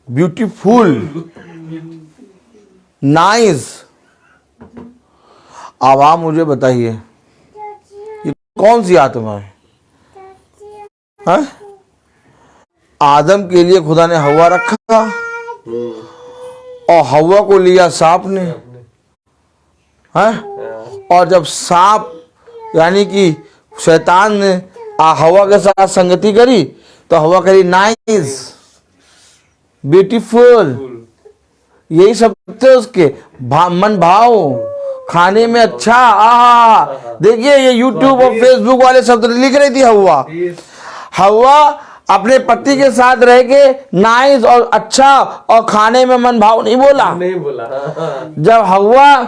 ब्यूटीफुल, नाइस। अब आप मुझे बताइए ये कौन सी आत्मा है? आदम के लिए खुदा ने हवा रखा और हवा को लिया सांप ने, और जब सांप यानी कि शैतान ने हवा के साथ संगति करी तो हवा करी नाइस, ब्यूटीफुल, यही शब्द थे उसके। मन भाव, खाने में अच्छा। देखिए ये यूट्यूब और फेसबुक वाले शब्द लिख रही थी हवा अपने पति के साथ रह के नाइस और अच्छा और खाने में मन भाव नहीं बोला। जब हवा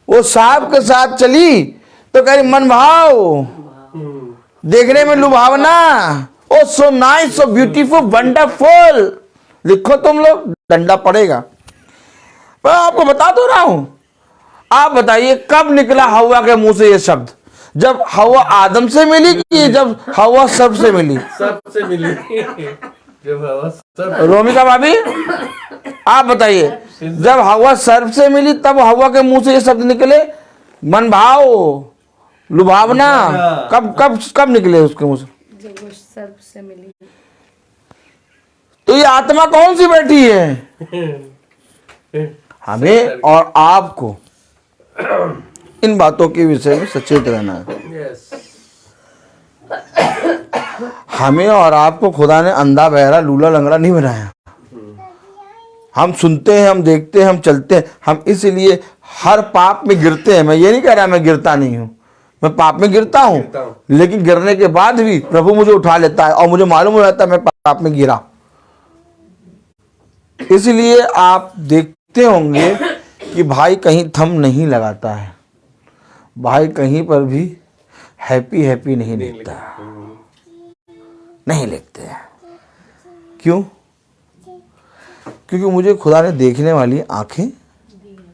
वो सांप के साथ चली तो कह रही मन भाव, देखने में लुभावना, oh so nice, so beautiful, wonderful. लिखो तुम लोग, डंडा पड़ेगा। मैं आपको बता तो रहा हूं। आप बताइए कब निकला हवा के मुंह से ये शब्द? जब हवा आदम से मिली कि जब हवा सर्प से मिली? जब हवा रोमिका भाभी आप बताइए, जब हवा सर्प से मिली तब हवा के मुंह से ये शब्द निकले, मन भाव, लुभावना? कब कब कब निकले उसके मुंह से? जब वो सर्प से मिली। तो ये आत्मा कौन सी बैठी है? हमें और आपको इन बातों के विषय में सचेत रहना है। हमें और आपको खुदा ने अंधा बहरा लूला लंगड़ा नहीं बनाया। हम सुनते हैं, हम देखते हैं, हम चलते हैं, हम इसलिए हर पाप में गिरते हैं। मैं ये नहीं कह रहा मैं गिरता नहीं हूं, मैं पाप में गिरता हूं, लेकिन गिरने के बाद भी प्रभु मुझे उठा लेता है और मुझे मालूम हो जाता है मैं पाप में गिरा। इसलिए आप देखते होंगे कि भाई कहीं थम नहीं लगाता है, भाई कहीं पर भी हैप्पी हैप्पी नहीं लिखता, नहीं लिखते हैं। क्यों? क्योंकि मुझे खुदा ने देखने वाली आंखें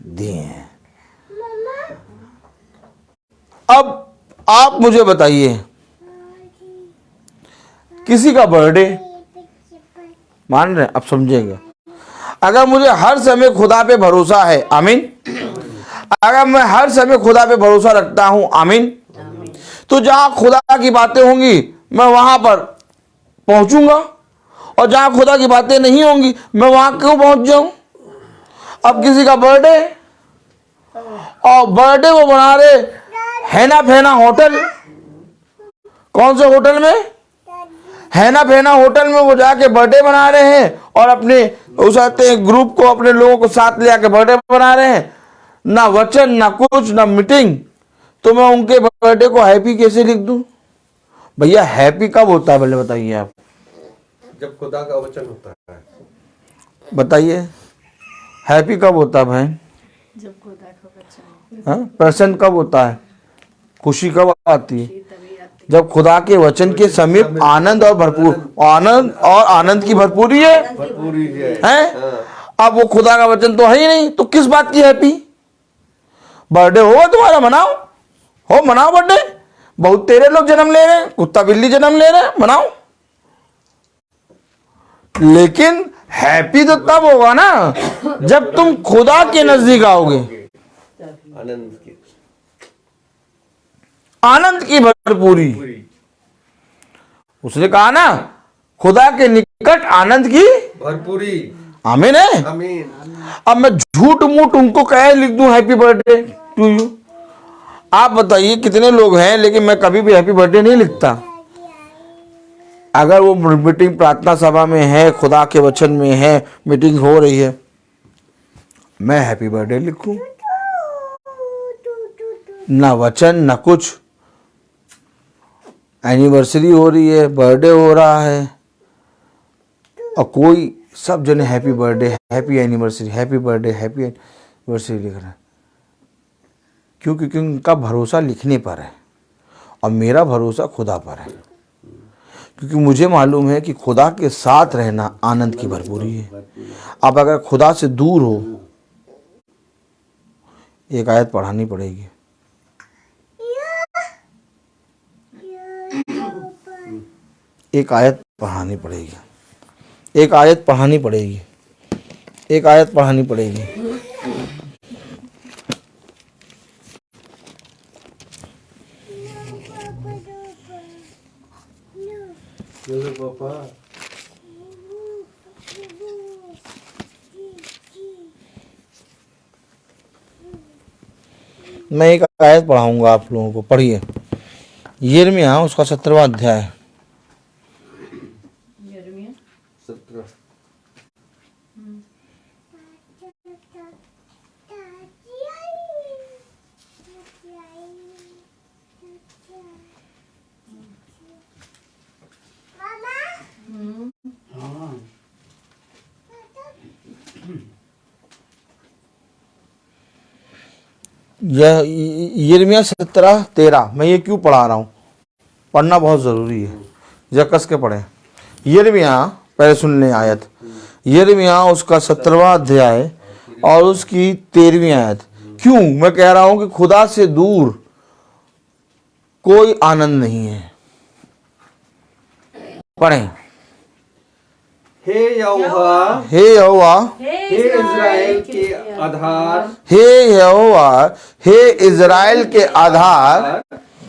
दी हैं। अब आप मुझे बताइए, किसी का बर्थडे, मान रहे, अब समझेंगे, अगर मुझे हर समय खुदा पे भरोसा है, आमीन, अगर मैं हर समय खुदा पे भरोसा रखता हूं, आमीन, तो जहां खुदा की बातें होंगी मैं वहां पर पहुंचूंगा, और जहां खुदा की बातें नहीं होंगी मैं वहां क्यों पहुंच जाऊं? अब किसी का बर्थडे, और बर्थडे वो बना रहे हैना फेना होटल, कौन से होटल में? हैना फेना होटल में वो जाके बर्थडे बना रहे हैं और अपने उस ग्रुप को, अपने लोगों को साथ ले आके बर्थडे बना रहे हैं। ना वचन, ना कुछ, ना मीटिंग, तो मैं उनके बर्थडे को हैप्पी कैसे लिख दूं? भैया हैप्पी कब होता है पहले बताइए आप? जब खुदा का वचन होता है। बताइए हैप्पी कब होता है भाई? जब खुदा का वचन। प्रसन्न कब होता है? खुशी कब आती है? जब खुदा के वचन के समीप आनंद और भरपूर आनंद की भरपूरी है, भरपूरी है। हैं? अब वो खुदा का वचन तो है ही नहीं, तो किस बात की हैप्पी? बर्थडे होगा तुम्हारा, मनाओ बर्थडे। बहुत तेरे लोग जन्म ले रहे हैं, कुत्ता बिल्ली जन्म ले रहे हैं, मनाओ। लेकिन हैप्पी तो तब होगा ना जब तुम खुदा के नजदीक आओगे, आनंद की भरपूरी। उसने कहा ना, खुदा के निकट आनंद की भरपूरी। आमीन है। आमीन। अब मैं झूठ मूठ उनको कह लिख दूं हैप्पी बर्थडे टू यू? आप बताइए कितने लोग हैं, लेकिन मैं कभी भी हैप्पी बर्थडे नहीं लिखता। अगर वो मीटिंग प्रार्थना सभा में है, खुदा के वचन में है, मीटिंग हो रही है, मैं हैप्पी बर्थडे लिखूं? ना वचन ना कुछ। एनिवर्सरी हो रही है, बर्थडे हो रहा है, और कोई सब जने happy birthday, happy anniversary, happy birthday, happy anniversary लिख रहे हैं। क्यों? क्योंकि उनका भरोसा लिखने पर है और मेरा भरोसा खुदा पर है। क्योंकि मुझे मालूम है कि खुदा के साथ रहना आनंद की भरपूरी है। अब अगर खुदा से दूर हो, एक आयत पढ़ानी पड़ेगी। एक आयत पढ़ानी पड़ेगी। एक आयत पढ़ानी पड़ेगी। एक आयत पढ़ानी पड़ेगी। पापा मैं एक आयत पढ़ाऊंगा आप लोगों को, पढ़िए। यिर्मयाह उसका 17वां अध्याय। 17। यह यिर्मयाह 17:13। मैं ये क्यों पढ़ा रहा हूँ? पढ़ना बहुत ज़रूरी है, जरा कस के पढ़ें। यिर्मयाह, पहले सुन लें आयत। यिर्मयाह उसका 17वां अध्याय और उसकी 13वीं आयत। क्यों मैं कह रहा हूँ कि खुदा से दूर कोई आनंद नहीं है। पढ़ें। हे यहोवा, हे यहोवा, हे इज़राइल के आधार, हे यहोवा, हे इज़राइल के आधार,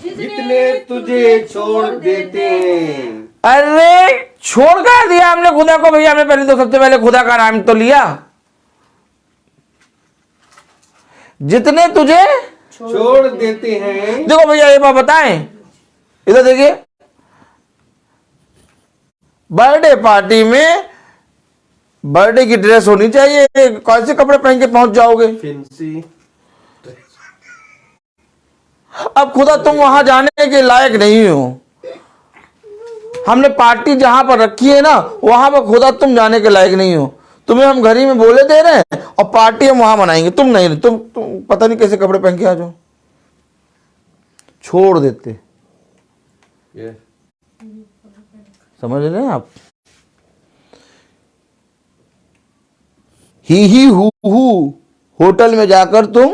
जितने तुझे छोड़ देते हैं। अरे छोड़ कर दिया हमने खुदा को भैया। हमने पहले तो सबसे पहले खुदा का नाम तो लिया। जितने तुझे छोड़ देते हैं। देखो भैया, ये बात बताएं, इधर देखिए। बर्थडे पार्टी में बर्थडे की ड्रेस होनी चाहिए, कैसे कपड़े पहन के पहुंच जाओगे? फैंसी। अब खुदा तुम वहां जाने के लायक नहीं हो। हमने पार्टी जहां पर रखी है ना, वहां पर खुदा तुम जाने के लायक नहीं हो। तुम्हें हम घर ही में बोले दे रहे हैं और पार्टी हम वहां मनाएंगे। तुम नहीं, तुम पता नहीं कैसे कपड़े पहन के आ जाओ। छोड़ देते। समझ रहे हैं आप? ही होटल में जाकर तुम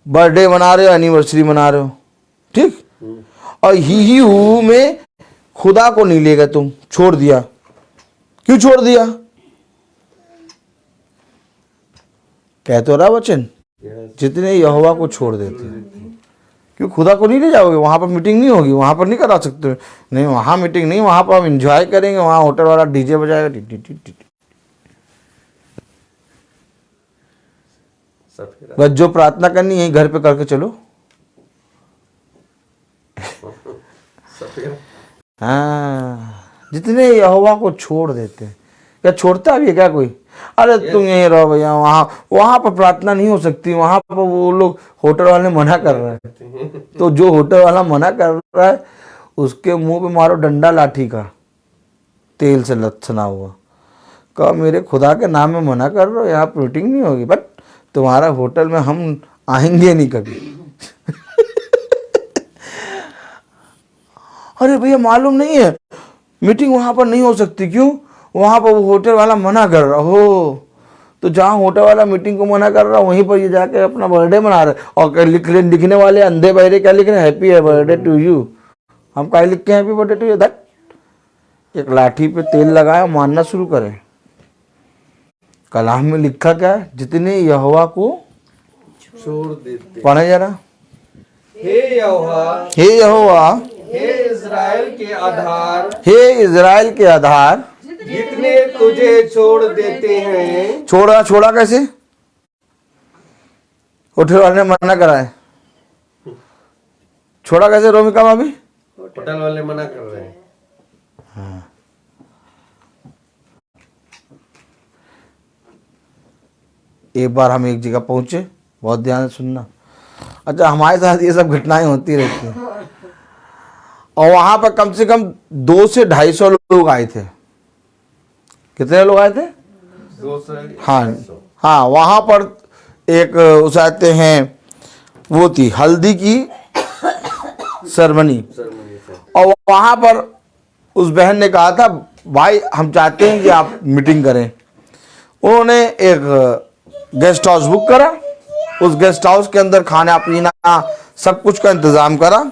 बर्थडे मना रहे हो, एनिवर्सरी मना रहे हो, ठीक? और ही हु में खुदा को नहीं ले गए तुम, छोड़ दिया। क्यों छोड़ दिया? कह तो रहा वचन, जितने यहोवा को छोड़ देते हैं। क्यों? खुदा को नहीं ले जाओगे? वहां पर मीटिंग नहीं होगी, वहां पर नहीं करा सकते? नहीं, वहां मीटिंग नहीं, वहां पर हम एंजॉय करेंगे। वहां होटल वाला डीजे बजाएगा, टी टी टी टी। बस जो प्रार्थना करनी है घर पे करके चलो। हाँ, जितने यहोवा को छोड़ देते हैं। क्या छोड़ता भी है क्या कोई? अरे तुम यहीं रहो भैया, वहां पर प्रार्थना नहीं हो सकती, वहां पर वो लोग होटल वाले मना कर रहे हैं। तो जो होटल वाला मना कर रहा है उसके मुंह पे मारो डंडा लाठी का, तेल से लथना हुआ। कहा मेरे खुदा के नाम में मना कर रहे हो, यहाँ मीटिंग नहीं होगी, बट तुम्हारा होटल में हम आएंगे नहीं कभी। अरे भैया मालूम नहीं है, मीटिंग वहां पर नहीं हो सकती। क्यों? वहां पर वो होटल वाला मना कर रहा हो। तो जहाँ होटल वाला मीटिंग को मना कर रहा, वहीं पर ये जाके अपना बर्थडे मना रहे। और लिखने वाले अंधे बहरे क्या लिख रहे हैं? Happy birthday to you. हम क्या लिख के happy birthday to you? That एक लाठी पे तेल लगाया, मारना शुरू करें। कलाम में लिखा क्या है? जितने यहोवा को छोड़ देते। पढ़े जरा। हे यहोवा, हे यहोवा, हे इज़राइल के आधार, हे इज़राइल के आधार, जितने तुझे छोड़ देते हैं। छोड़ा कैसे? होटल वाले ने मना करा है। छोड़ा कैसे रोमिका भाभी? होटल वाले मना कर रहे हैं। एक बार हम एक जगह पहुंचे, बहुत ध्यान से सुनना। अच्छा, हमारे साथ ये सब घटनाएं होती रहती हैं। और वहां पर कम से कम 200 से 250 लोग आए थे। कितने लोग आए थे? 200। हाँ, वहां पर एक उस आते हैं, वो थी हल्दी की सेरेमनी। और वहां पर उस बहन ने कहा था, भाई हम चाहते हैं कि आप मीटिंग करें। उन्होंने एक गेस्ट हाउस बुक करा। उस गेस्ट हाउस के अंदर खाना पीना सब कुछ का इंतजाम करा।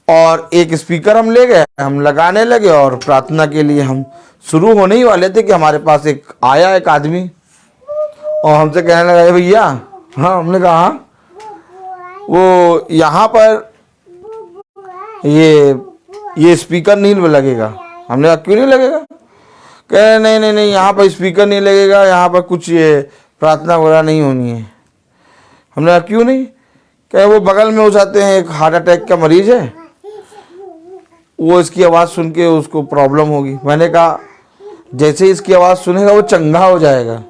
और एक स्पीकर हम ले गए, हम लगाने लगे और प्रार्थना के लिए हम शुरू होने ही वाले थे कि हमारे पास एक आदमी और हमसे कहने लगा, भैया। हाँ, हमने कहा हाँ, वो यहाँ पर ये स्पीकर नहीं लगेगा। हमने कहा क्यों नहीं लगेगा? कह नहीं, यहाँ पर स्पीकर नहीं लगेगा, यहाँ पर कुछ ये प्रार्थना वगैरह नहीं होनी है। हमने कहा क्यों नहीं? कहे वो बगल में हो जाते हैं, एक हार्ट अटैक का मरीज है, वो इसकी आवाज़ सुन के उसको प्रॉब्लम होगी। मैंने कहा जैसे इसकी आवाज़ सुनेगा वो चंगा हो जाएगा।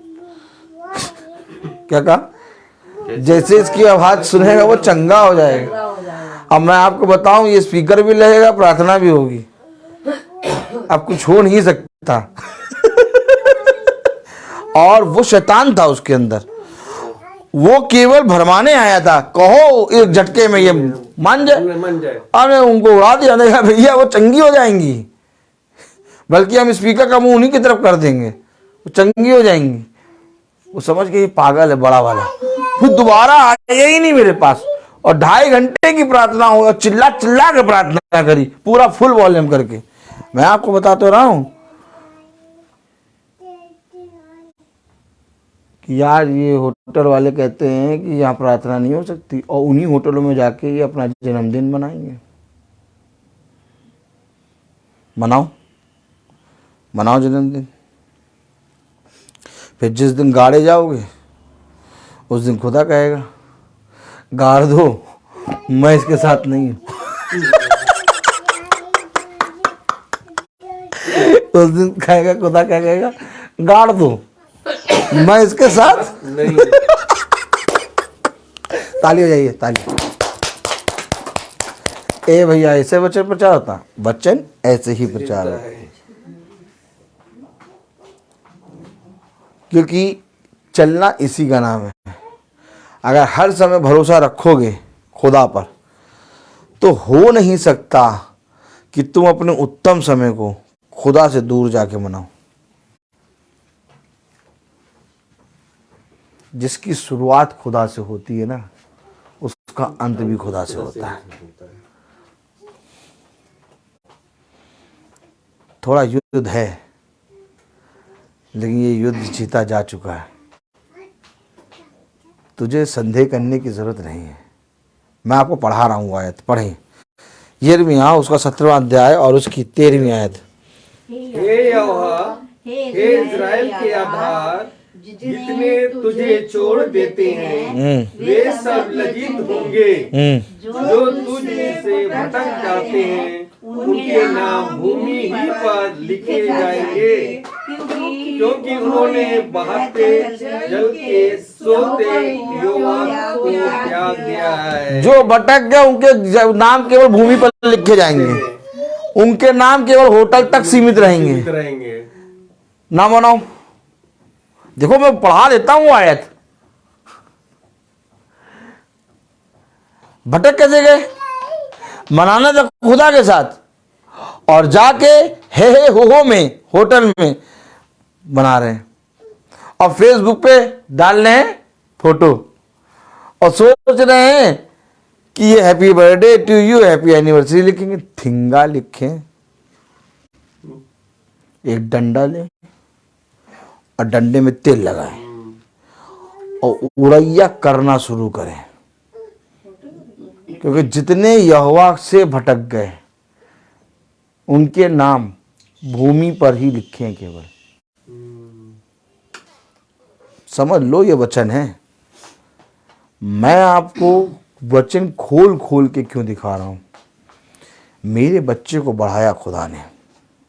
क्या कहा? जैसे इसकी आवाज़ सुनेगा वो चंगा हो जाएगा। अब मैं आपको बताऊं, ये स्पीकर भी लगेगा, प्रार्थना भी होगी, अब कुछ हो नहीं सकता। और वो शैतान था उसके अंदर, वो केवल भरमाने आया था। कहो एक झटके में ये मान जाए। हमने उनको उड़ा दिया, देखा भैया वो चंगी हो जाएंगी, बल्कि हम स्पीकर का मुंह उन्हीं की तरफ कर देंगे, वो चंगी हो जाएंगी। वो समझ के ये पागल है बड़ा वाला। फिर दोबारा आया ही नहीं मेरे पास, और 2.5 घंटे की प्रार्थना हो, चिल्ला के प्रार्थना करी, पूरा फुल वॉल्यूम करके। मैं आपको बताते रहा हूं कि यार ये होटल वाले कहते हैं कि यहाँ प्रार्थना नहीं हो सकती, और उन्हीं होटलों में जाके ये अपना जन्मदिन मनाएंगे। मनाओ जन्मदिन। फिर जिस दिन गाड़े जाओगे उस दिन खुदा कहेगा गाड़ दो, मैं इसके साथ नहीं हूं। उस दिन कहेगा खुदा, क्या कहेगा? गाड़ दो, मैं इसके साथ नहीं। ताली हो जाइए, ताली। ए भैया, ऐसे वचन प्रचार होता? वचन ऐसे ही प्रचार होता, क्योंकि चलना इसी का नाम है। अगर हर समय भरोसा रखोगे खुदा पर, तो हो नहीं सकता कि तुम अपने उत्तम समय को खुदा से दूर जाके मनाओ। जिसकी शुरुआत खुदा से होती है ना, उसका अंत भी खुदा से होता है। थोड़ा युद्ध है, लेकिन ये युद्ध जीता जा चुका है। तुझे संदेह करने की जरूरत नहीं है। मैं आपको पढ़ा रहा हूँ आयत, पढ़ें। यिर्मयाह उसका 17वां अध्याय और उसकी 13वीं आयत। हे यहोवा, हे इज़राइल के आधार, जितने तुझे छोड़ देते हैं वे सब लज्जित होंगे। जो तुझे से भटक जाते हैं उनके नाम भूमि ही पर लिखे जाएंगे, क्योंकि उन्होंने बहते जल के सोते यहोवा को त्याग दिया है। जो भटक गए उनके नाम केवल भूमि पर लिखे जाएंगे, उनके नाम केवल होटल तक सीमित रहेंगे। ना मनाओ। देखो मैं पढ़ा देता हूं आयत। भटक कैसे गए? मनाना था खुदा के साथ, और जाके हे हो में होटल में बना रहे हैं और फेसबुक पे डाल रहे हैं फोटो और सोच रहे हैं कि ये happy birthday to you, happy anniversary लिखेंगे, थिंगा लिखें, एक डंडा लें और डंडे में तेल लगाएं और उड़ैया करना शुरू करें। क्योंकि जितने यहोवा से भटक गए उनके नाम भूमि पर ही लिखे हैं केवल। समझ लो ये वचन है। मैं आपको वचन खोल खोल के क्यों दिखा रहा हूं? मेरे बच्चे को बढ़ाया खुदा ने,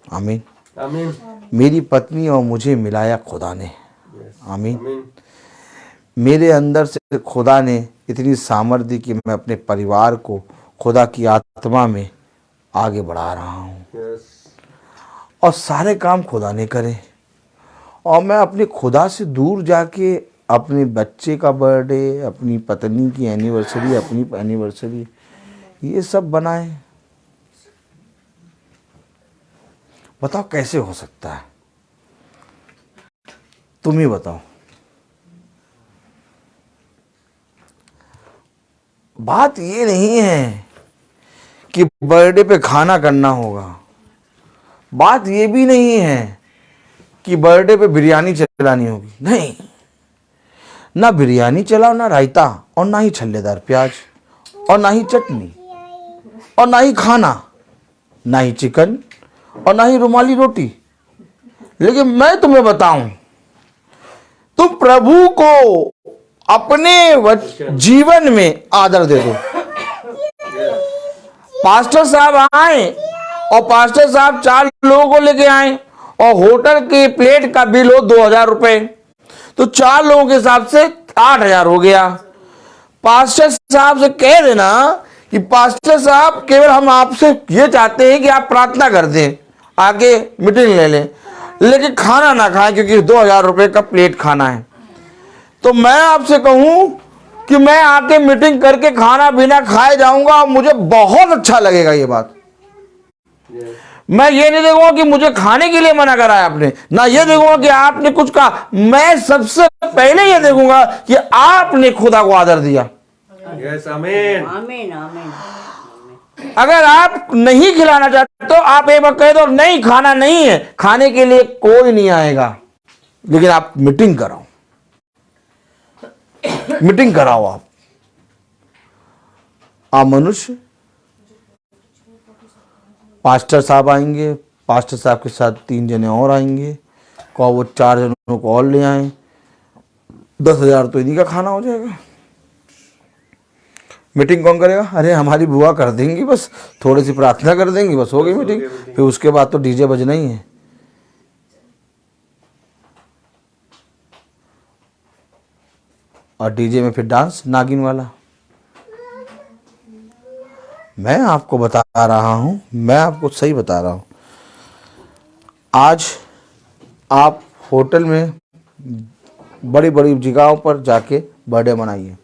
आमीन। आमीन। मेरी पत्नी और मुझे मिलाया खुदा ने, आमीन। आमीन। मेरे अंदर से खुदा ने इतनी सामर्थ्य दी कि मैं अपने परिवार को खुदा की आत्मा में आगे बढ़ा रहा हूँ यस। और सारे काम खुदा ने करे। और मैं अपने खुदा से दूर जाके अपने बच्चे का बर्थडे, अपनी पत्नी की एनिवर्सरी, अपनी एनिवर्सरी, ये सब बनाए। बताओ कैसे हो सकता है? तुम ही बताओ। बात ये नहीं है कि बर्थडे पे खाना करना होगा। बात ये भी नहीं है कि बर्थडे पे बिरयानी चलानी होगी। नहीं, ना बिरयानी चलाओ, ना रायता, और ना ही छल्लेदार प्याज, और ना ही चटनी, और ना ही खाना, ना ही चिकन, और ना ही रुमाली रोटी। लेकिन मैं तुम्हें बताऊं, तुम प्रभु को अपने जीवन में आदर दे दो। पास्टर साहब आए और पास्टर साहब 4 लोगों को लेके आए और होटल के प्लेट का बिल हो 2000 रुपए, तो 4 लोगों के हिसाब से 8000 हो गया। पास्टर साहब से कह देना कि पास्टर साहब केवल हम आपसे ये चाहते हैं कि आप प्रार्थना कर दें, आगे मीटिंग ले लें, लेकिन खाना ना खाएं क्योंकि 2000 रुपए का प्लेट खाना है। तो मैं आपसे कहूं कि मैं आके मीटिंग करके खाना पीना खाए जाऊंगा और मुझे बहुत अच्छा लगेगा ये बात। मैं ये नहीं देखूंगा कि मुझे खाने के लिए मना करा है आपने, ना ये देखूंगा कि आपने कुछ कहा। मैं सबसे पहले ये देखूंगा कि आपने खुदा को आदर दिया। यस। आमीन। आमीन। आमीन। अगर आप नहीं खिलाना चाहते तो आप एक बार कह दो नहीं, खाना नहीं है, खाने के लिए कोई नहीं आएगा, लेकिन आप मीटिंग कराओ, मीटिंग कराओ। आप मनुष्य, पास्टर साहब आएंगे, पास्टर साहब के साथ 3 जने और आएंगे, को वो 4 जनों को और ले आए, 10,000 तो इन्हीं का खाना हो जाएगा। मीटिंग कौन करेगा? अरे हमारी बुआ कर देंगी, बस थोड़ी सी प्रार्थना कर देंगी, बस हो गई मीटिंग। फिर उसके बाद तो डीजे बजना ही है। और डीजे में फिर डांस नागिन वाला। मैं आपको बता रहा हूं, मैं आपको सही बता रहा हूं। आज आप होटल में बड़ी बड़ी जगहों पर जाके बर्थडे मनाइए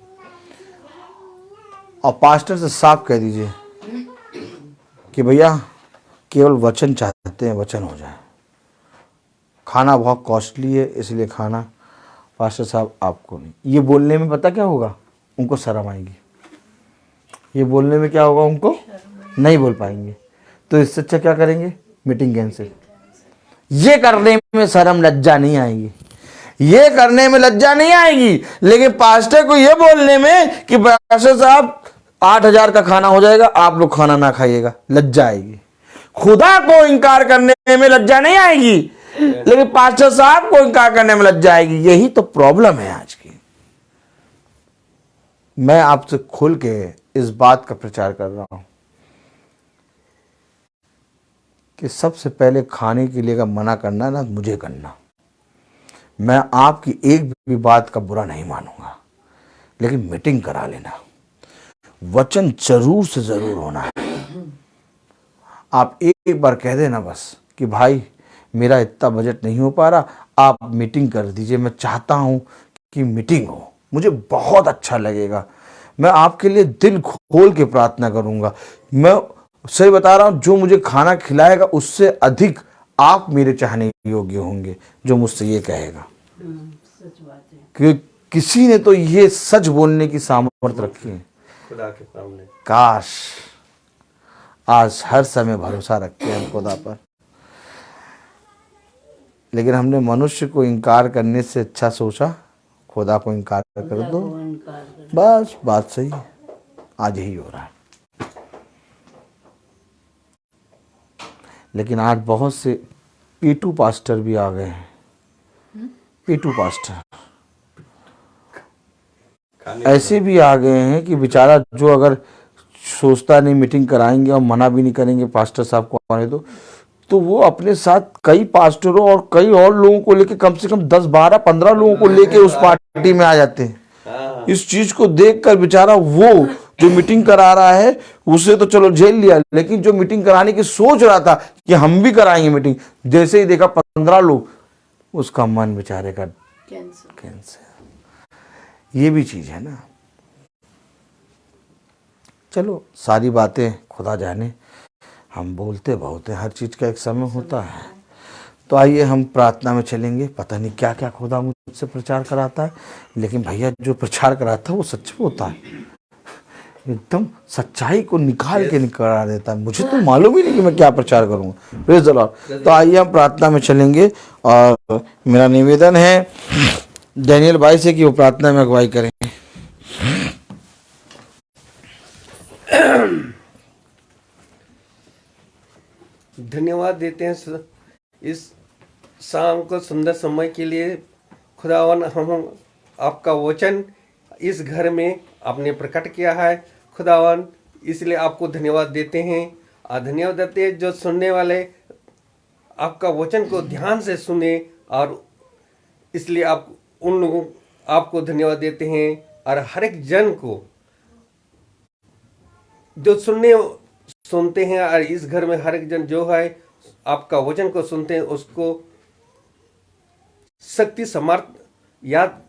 और पास्टर से साफ कह दीजिए कि भैया केवल वचन चाहते हैं, वचन हो जाए। खाना बहुत कॉस्टली है, इसलिए खाना पास्टर साहब आपको नहीं। ये बोलने में पता क्या होगा? उनको शर्म आएगी। ये बोलने में क्या होगा? उनको नहीं बोल पाएंगे। तो इससे अच्छा क्या करेंगे? Meeting cancel. ये करने में शर्म लज्जा नहीं आएगी, ये करने में लज्जा नहीं आएगी, लेकिन पास्टर को ये बोलने में कि पास्टर साहब 8000 का खाना हो जाएगा, आप लोग खाना ना खाइएगा, लज्जा आएगी। खुदा को इनकार करने में लज्जा नहीं आएगी, लेकिन पास्टर साहब को इनकार करने में लज्जा आएगी। यही तो प्रॉब्लम है आज की। मैं आपसे खुल के इस बात का प्रचार कर रहा हूं कि सबसे पहले खाने के लिए का मना करना ना मुझे करना। मैं आपकी एक भी बात का बुरा नहीं मानूंगा, लेकिन मीटिंग करा लेना। वचन जरूर से जरूर होना है। आप एक बार कह देना बस कि भाई मेरा इतना बजट नहीं हो पा रहा, आप मीटिंग कर दीजिए। मैं चाहता हूं कि मीटिंग हो, मुझे बहुत अच्छा लगेगा। मैं आपके लिए दिल खोल के प्रार्थना करूंगा। मैं सही बता रहा हूं, जो मुझे खाना खिलाएगा उससे अधिक आप मेरे चाहने योग्य होंगे, जो मुझसे ये कहेगा। क्योंकि किसी ने तो ये सच बोलने की सामर्थ्य रखी है। खुदा के सामने काश आज हर समय भरोसा रखते हैं हम खुदा पर, लेकिन हमने मनुष्य को इनकार करने से अच्छा सोचा खुदा को इनकार कर दो। बस बात सही है, आज यही हो रहा है। लेकिन आज बहुत से पीटू पास्टर भी आ गए हैं। पीटू पास्टर ऐसे भी आ गए हैं कि बेचारा जो अगर सोचता नहीं मीटिंग कराएंगे और मना भी नहीं करेंगे पास्टर साहब को आने दो, तो वो अपने साथ कई पास्टरों और कई और लोगों को लेके कम से कम 10, 12, 15 लोगों को लेके उस पार्टी में आ जाते हैं। इस चीज को देखकर बेचारा वो जो मीटिंग करा रहा है उसे तो चलो झेल लिया, लेकिन जो मीटिंग कराने की सोच रहा था कि हम भी कराएंगे मीटिंग, जैसे ही देखा 15 लोग, उसका मन बेचारे का कैंसर। ये भी चीज है ना। चलो सारी बातें खुदा जाने, हम बोलते बहुत हैं, हर चीज का एक समय होता है। तो आइए हम प्रार्थना में चलेंगे। पता नहीं क्या क्या खुदा मुझसे प्रचार कराता है, लेकिन भैया जो प्रचार कराता है वो सच होता है, एकदम सच्चाई को निकाल के निकाल देता है। मुझे तो मालूम ही नहीं कि मैं क्या प्रचार करूंगा। Praise the Lord. तो आइए हम प्रार्थना में चलेंगे और मेरा निवेदन है डैनियल भाई से कि वो प्रार्थना में अगुवाई करें। धन्यवाद देते हैं इस शाम को सुंदर समय के लिए। खुदावन, हम आपका वचन इस घर में आपने प्रकट किया है खुदावन, इसलिए आपको धन्यवाद देते हैं। और धन्यवाद देते हैं जो सुनने वाले आपका वचन को ध्यान से सुने, और इसलिए आप उन लोगों आपको धन्यवाद देते हैं। और हर एक जन को जो सुनते हैं, और इस घर में हर एक जन जो है आपका वचन को सुनते हैं, उसको शक्ति समर्थ याद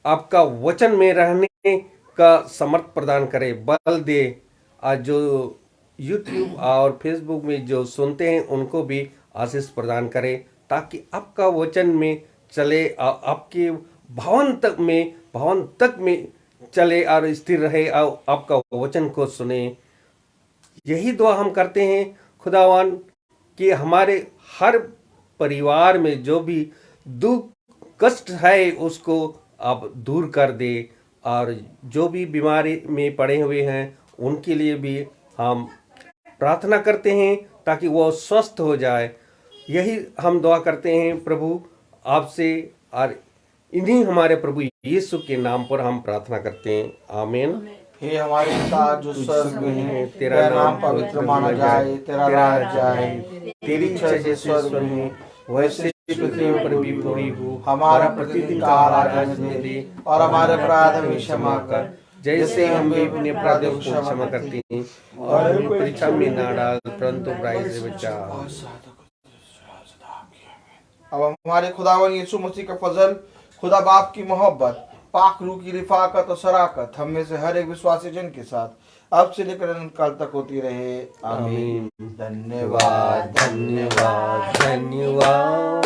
आपका वचन में रहने का समर्थ प्रदान करे, बल दे। आज जो YouTube और Facebook में जो सुनते हैं उनको भी आशीष प्रदान करे, ताकि आपका वचन में चले, आपके भवन तक में चले और स्थिर रहे, और आपका वचन को सुने। यही दुआ हम करते हैं खुदावन कि हमारे हर परिवार में जो भी दुख कष्ट है उसको आप दूर कर दे, और जो भी बीमारी में पड़े हुए हैं उनके लिए भी हम प्रार्थना करते हैं ताकि वो स्वस्थ हो जाए। यही हम दुआ करते हैं प्रभु आपसे, और इन्हीं हमारे प्रभु यीशु के नाम पर हम प्रार्थना करते हैं। आमीन। हे हमारे पिता जो स्वर्ग में है, तेरा नाम पवित्र माना जाए, तेरा राज आए, तेरी इच्छा जैसे स्वर्ग में है वैसे पृथ्वी पर भी पूरी हो। हमारा प्रतिदिन का आहार आज हमें दे, और हमारे अपराध हमें क्षमा कर जैसे हम भी अपने अपराधियों को क्षमा करते हैं, और हमें परीक्षा में ना डाल परंतु बुराई से बचा। अब हमारे खुदावन यीशु मसीह का फजल, खुदा बाप की मोहब्बत, पाक रूह की रिफाकत और शराकत हम में से हर एक विश्वासी जन के साथ अब से लेकर अनंत काल तक होती रहे। आमीन। धन्यवाद धन्यवाद धन्यवाद।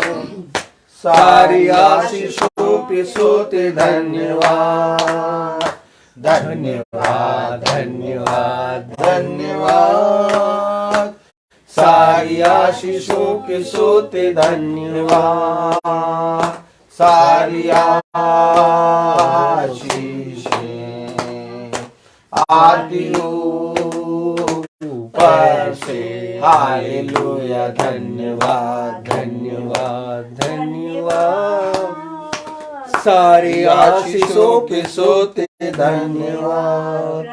सारी आशीषों पे सोते धन्यवाद धन्यवाद धन्यवाद धन्यवाद। सारी आशीषों के सोते धन्यवाद। सारी आशीषें आती ऊपर से। हालेलुया। धन्यवाद धन्यवाद धन्यवाद। सारी आशीषों के सोते धन्यवाद।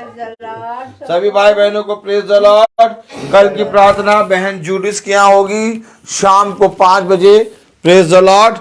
सभी भाई बहनों को प्रेज द लॉर्ड। कल की प्रार्थना बहन जूडिस के यहाँ होगी शाम को 5 बजे। Praise the Lord.